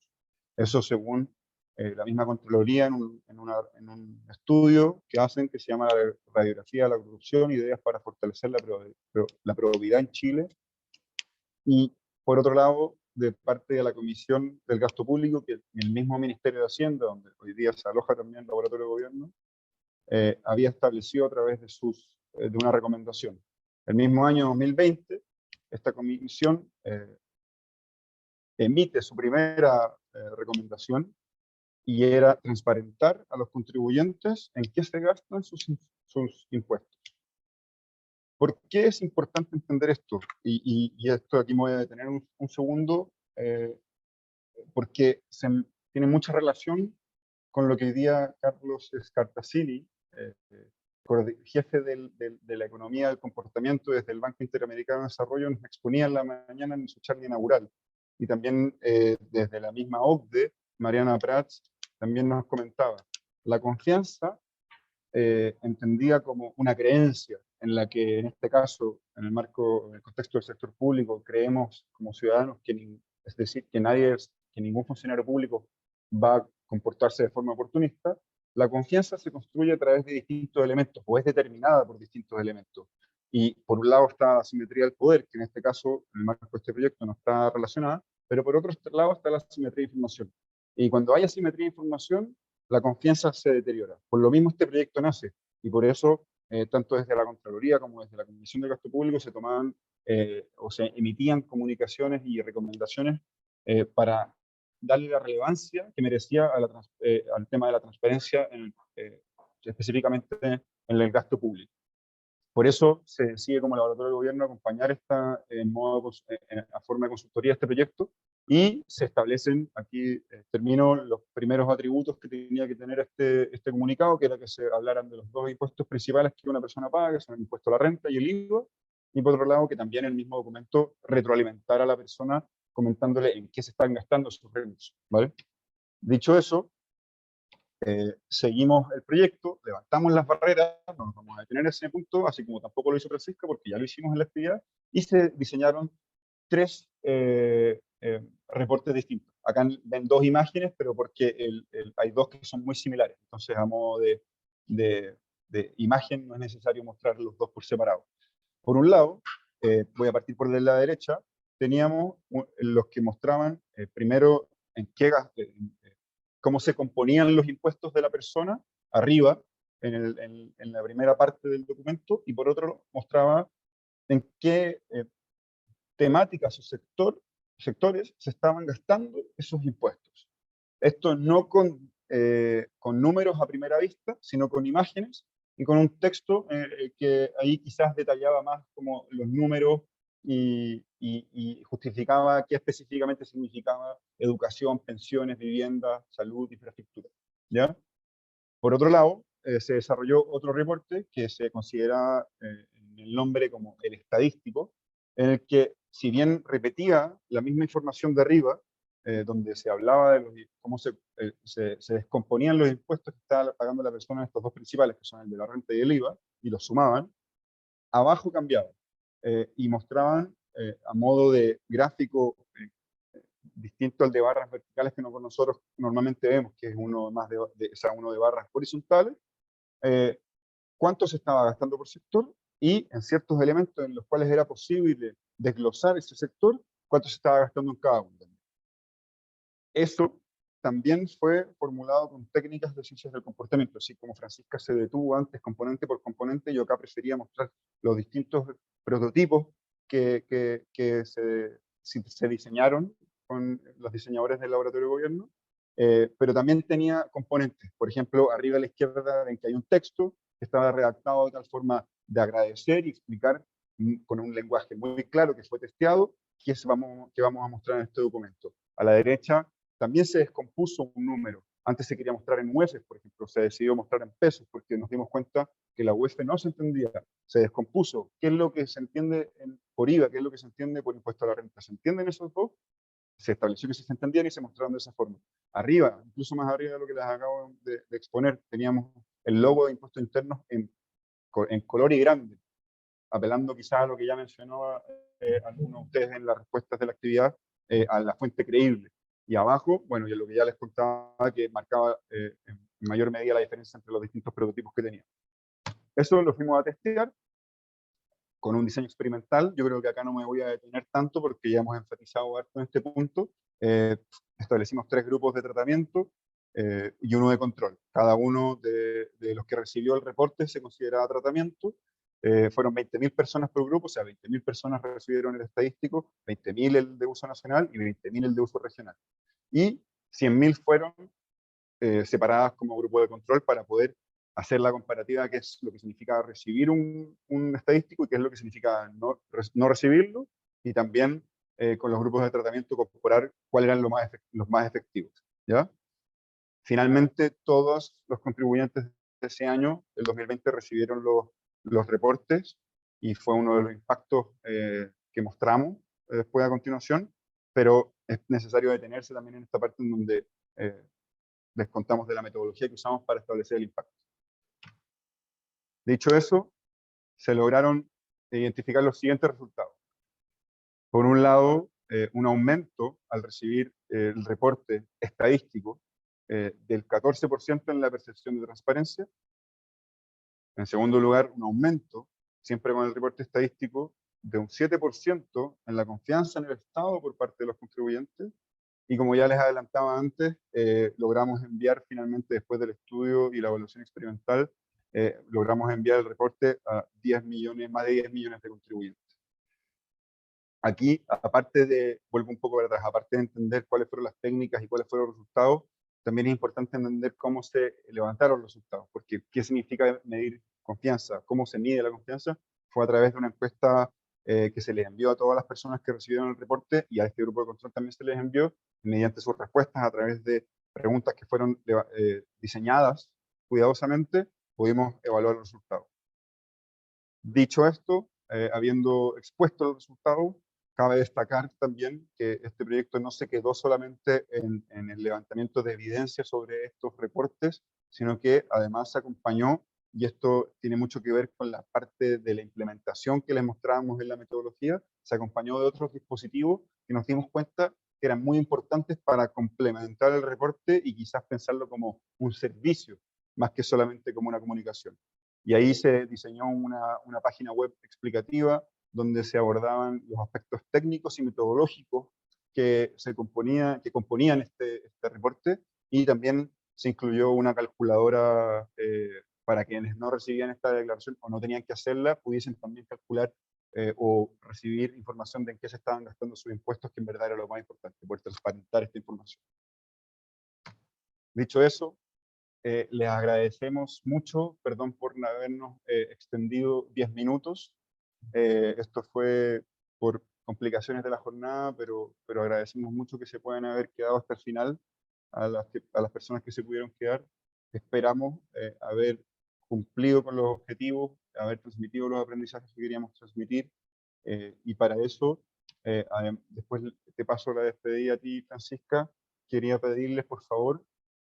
Eso según la misma Contraloría en un estudio que hacen, que se llama la Radiografía de la Corrupción, ideas para fortalecer la probidad en Chile. Y por otro lado, de parte de la Comisión del Gasto Público, que el mismo Ministerio de Hacienda, donde hoy día se aloja también el Laboratorio de Gobierno, había establecido a través de una recomendación. El mismo año 2020, esta comisión emite su primera recomendación, y era transparentar a los contribuyentes en qué se gastan sus impuestos. ¿Por qué es importante entender esto? Y esto aquí me voy a detener un segundo, porque tiene mucha relación con lo que hoy día Carlos Scartazzini, jefe de la economía del comportamiento desde el Banco Interamericano de Desarrollo, nos exponía en la mañana en su charla inaugural. Y también desde la misma OCDE, Mariana Prats también nos comentaba. La confianza, entendida como una creencia en la que, en este caso, en el contexto del sector público, creemos como ciudadanos es decir, que ningún funcionario público va a comportarse de forma oportunista. La confianza se construye a través de distintos elementos, o es determinada por distintos elementos. Y por un lado está la asimetría del poder, que en este caso, en el marco de este proyecto, no está relacionada, pero por otro lado está la asimetría de información. Y cuando hay asimetría de información, la confianza se deteriora. Por lo mismo este proyecto nace, y por eso, tanto desde la Contraloría como desde la Comisión de Gasto Público se tomaban o se emitían comunicaciones y recomendaciones para darle la relevancia que merecía al tema de la transparencia específicamente en el gasto público. Por eso se decide como laboratorio de gobierno acompañar a forma de consultoría este proyecto, y se establecen, aquí termino, los primeros atributos que tenía que tener este comunicado, que era que se hablaran de los dos impuestos principales que una persona paga, que son el impuesto a la renta y el IVA, y por otro lado que también el mismo documento retroalimentara a la persona comentándole en qué se están gastando sus recursos, ¿vale? Dicho eso, seguimos el proyecto, levantamos las barreras, no nos vamos a detener en ese punto, así como tampoco lo hizo Francisca, porque ya lo hicimos en la actividad, y se diseñaron 3 reportes distintos. Acá ven 2 imágenes, pero porque hay 2 que son muy similares, entonces a modo de imagen no es necesario mostrar los 2 por separado. Por un lado, voy a partir por de la derecha, teníamos los que mostraban primero en qué cómo se componían los impuestos de la persona, arriba, en la primera parte del documento, y por otro mostraba en qué temáticas o sectores se estaban gastando esos impuestos. Esto no con números a primera vista, sino con imágenes y con un texto que ahí quizás detallaba más como los números y justificaba qué específicamente significaba educación, pensiones, vivienda, salud, infraestructura, ¿ya? Por otro lado, se desarrolló otro reporte que se considera en el nombre como el estadístico, en el que, si bien repetía la misma información de arriba, donde se hablaba de cómo se descomponían los impuestos que estaba pagando la persona en estos 2 principales, que son el de la renta y el IVA, y los sumaban, abajo cambiaban y mostraban a modo de gráfico distinto al de barras verticales que nosotros normalmente vemos, que es uno de barras horizontales, cuánto se estaba gastando por sector, y en ciertos elementos en los cuales era posible desglosar ese sector, cuánto se estaba gastando en cada uno. Eso también fue formulado con técnicas de ciencias del comportamiento, así como Francisca se detuvo antes componente por componente. Yo acá prefería mostrar los distintos prototipos que se diseñaron con los diseñadores del laboratorio de gobierno, pero también tenía componentes. Por ejemplo, arriba a la izquierda ven que hay un texto que estaba redactado de tal forma de agradecer y explicar con un lenguaje muy claro que fue testeado, que vamos a mostrar en este documento. A la derecha también se descompuso un número. Antes se quería mostrar en UF, por ejemplo, se decidió mostrar en pesos, porque nos dimos cuenta que la UF no se entendía. Se descompuso. ¿Qué es lo que se entiende por IVA? ¿Qué es lo que se entiende por impuesto a la renta? ¿Se entienden esos dos? Se estableció que se entendían y se mostraron de esa forma. Arriba, incluso más arriba de lo que les acabo de exponer, teníamos el logo de impuestos internos en color y grande, apelando quizás a lo que ya mencionó algunos de ustedes en las respuestas de la actividad, a la fuente creíble. Y abajo, bueno, y lo que ya les contaba, que marcaba en mayor medida la diferencia entre los distintos prototipos que tenía. Eso lo fuimos a testear con un diseño experimental. Yo creo que acá no me voy a detener tanto porque ya hemos enfatizado harto en este punto. Establecimos 3 grupos de tratamiento y uno de control. Cada uno de los que recibió el reporte se consideraba tratamiento. Fueron 20.000 personas por grupo, o sea, 20.000 personas recibieron el estadístico, 20.000 el de uso nacional y 20.000 el de uso regional. Y 100.000 fueron separadas como grupo de control para poder hacer la comparativa, qué es lo que significa recibir un estadístico y qué es lo que significa no recibirlo, y también con los grupos de tratamiento comparar cuáles eran los más efectivos, ¿ya? Finalmente, todos los contribuyentes de ese año, el 2020, recibieron los reportes, y fue uno de los impactos que mostramos después a continuación, pero es necesario detenerse también en esta parte en donde les contamos de la metodología que usamos para establecer el impacto. Dicho eso, se lograron identificar los siguientes resultados. Por un lado, un aumento al recibir el reporte estadístico del 14% en la percepción de transparencia. En segundo lugar, un aumento, siempre con el reporte estadístico, de un 7% en la confianza en el Estado por parte de los contribuyentes. Y como ya les adelantaba antes, logramos enviar finalmente, después del estudio y la evaluación experimental, logramos enviar el reporte a 10 millones, más de 10 millones de contribuyentes. Aquí, aparte de, vuelvo un poco para atrás, aparte de entender cuáles fueron las técnicas y cuáles fueron los resultados, también es importante entender cómo se levantaron los resultados, porque ¿qué significa medir confianza? ¿Cómo se mide la confianza? Fue a través de una encuesta que se les envió a todas las personas que recibieron el reporte, y a este grupo de control también se les envió, mediante sus respuestas a través de preguntas que fueron diseñadas cuidadosamente, pudimos evaluar los resultados. Dicho esto, habiendo expuesto los resultados, cabe destacar también que este proyecto no se quedó solamente en el levantamiento de evidencia sobre estos reportes, sino que además se acompañó, y esto tiene mucho que ver con la parte de la implementación que les mostrábamos en la metodología, se acompañó de otros dispositivos que nos dimos cuenta que eran muy importantes para complementar el reporte y quizás pensarlo como un servicio, más que solamente como una comunicación. Y ahí se diseñó una página web explicativa donde se abordaban los aspectos técnicos y metodológicos que componían este reporte, y también se incluyó una calculadora para quienes no recibían esta declaración o no tenían que hacerla, pudiesen también calcular o recibir información de en qué se estaban gastando sus impuestos, que en verdad era lo más importante, poder transparentar esta información. Dicho eso, les agradecemos mucho, perdón por no habernos extendido 10 minutos. Esto fue por complicaciones de la jornada, pero agradecemos mucho que se puedan haber quedado hasta el final, a las personas que se pudieron quedar. Esperamos haber cumplido con los objetivos, haber transmitido los aprendizajes que queríamos transmitir, y para eso, después te paso la despedida a ti, Francisca, quería pedirles, por favor,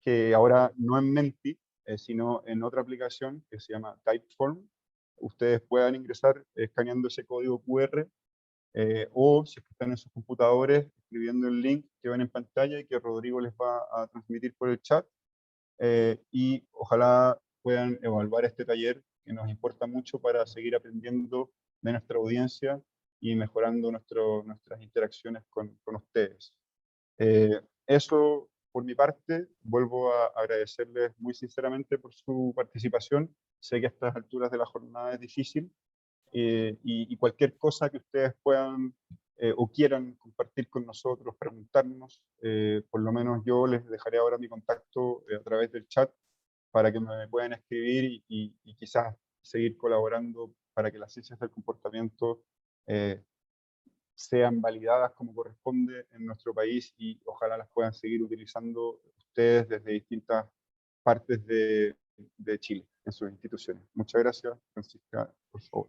que ahora no en Menti, sino en otra aplicación que se llama Typeform, ustedes puedan ingresar escaneando ese código QR, o si es que están en sus computadores, escribiendo el link que ven en pantalla y que Rodrigo les va a transmitir por el chat, y ojalá puedan evaluar este taller, que nos importa mucho para seguir aprendiendo de nuestra audiencia y mejorando nuestras interacciones con ustedes. Eso por mi parte. Vuelvo a agradecerles muy sinceramente por su participación. Sé que a estas alturas de la jornada es difícil, y cualquier cosa que ustedes puedan o quieran compartir con nosotros, preguntarnos, por lo menos yo les dejaré ahora mi contacto a través del chat para que me puedan escribir y quizás seguir colaborando para que las ciencias del comportamiento sean validadas como corresponde en nuestro país, y ojalá las puedan seguir utilizando ustedes desde distintas partes de Chile, en sus instituciones. Muchas gracias, Francisca, por favor.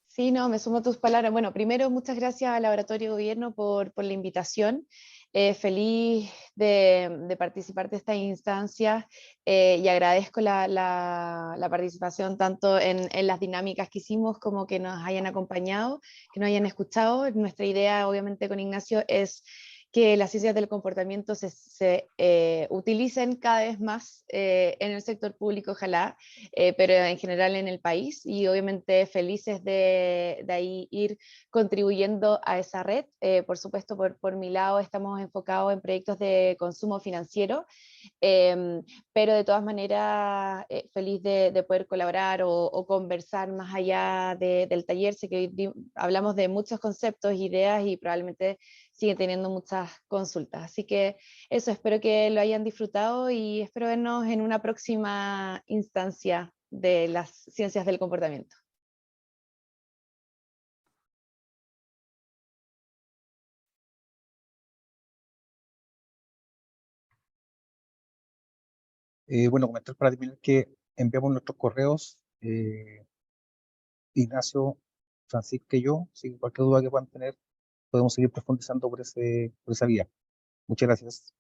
Sí, no, me sumo a tus palabras. Bueno, primero, muchas gracias al Laboratorio Gobierno por la invitación. Feliz de participar de esta instancia, y agradezco la participación tanto en las dinámicas que hicimos como que nos hayan acompañado, que nos hayan escuchado. Nuestra idea, obviamente, con Ignacio es que las ciencias del comportamiento se utilicen cada vez más en el sector público, ojalá, pero en general en el país, y obviamente felices de ahí ir contribuyendo a esa red. Por supuesto, por mi lado estamos enfocados en proyectos de consumo financiero, pero de todas maneras feliz de poder colaborar o conversar más allá del taller. Sé que hoy hablamos de muchos conceptos, ideas, y probablemente siguen teniendo muchas consultas. Así que eso, espero que lo hayan disfrutado y espero vernos en una próxima instancia de las ciencias del comportamiento. Bueno, comentar para terminar que enviamos nuestros correos, Ignacio, Francisca y yo, si cualquier duda que puedan tener, podemos seguir profundizando por esa vía. Muchas gracias.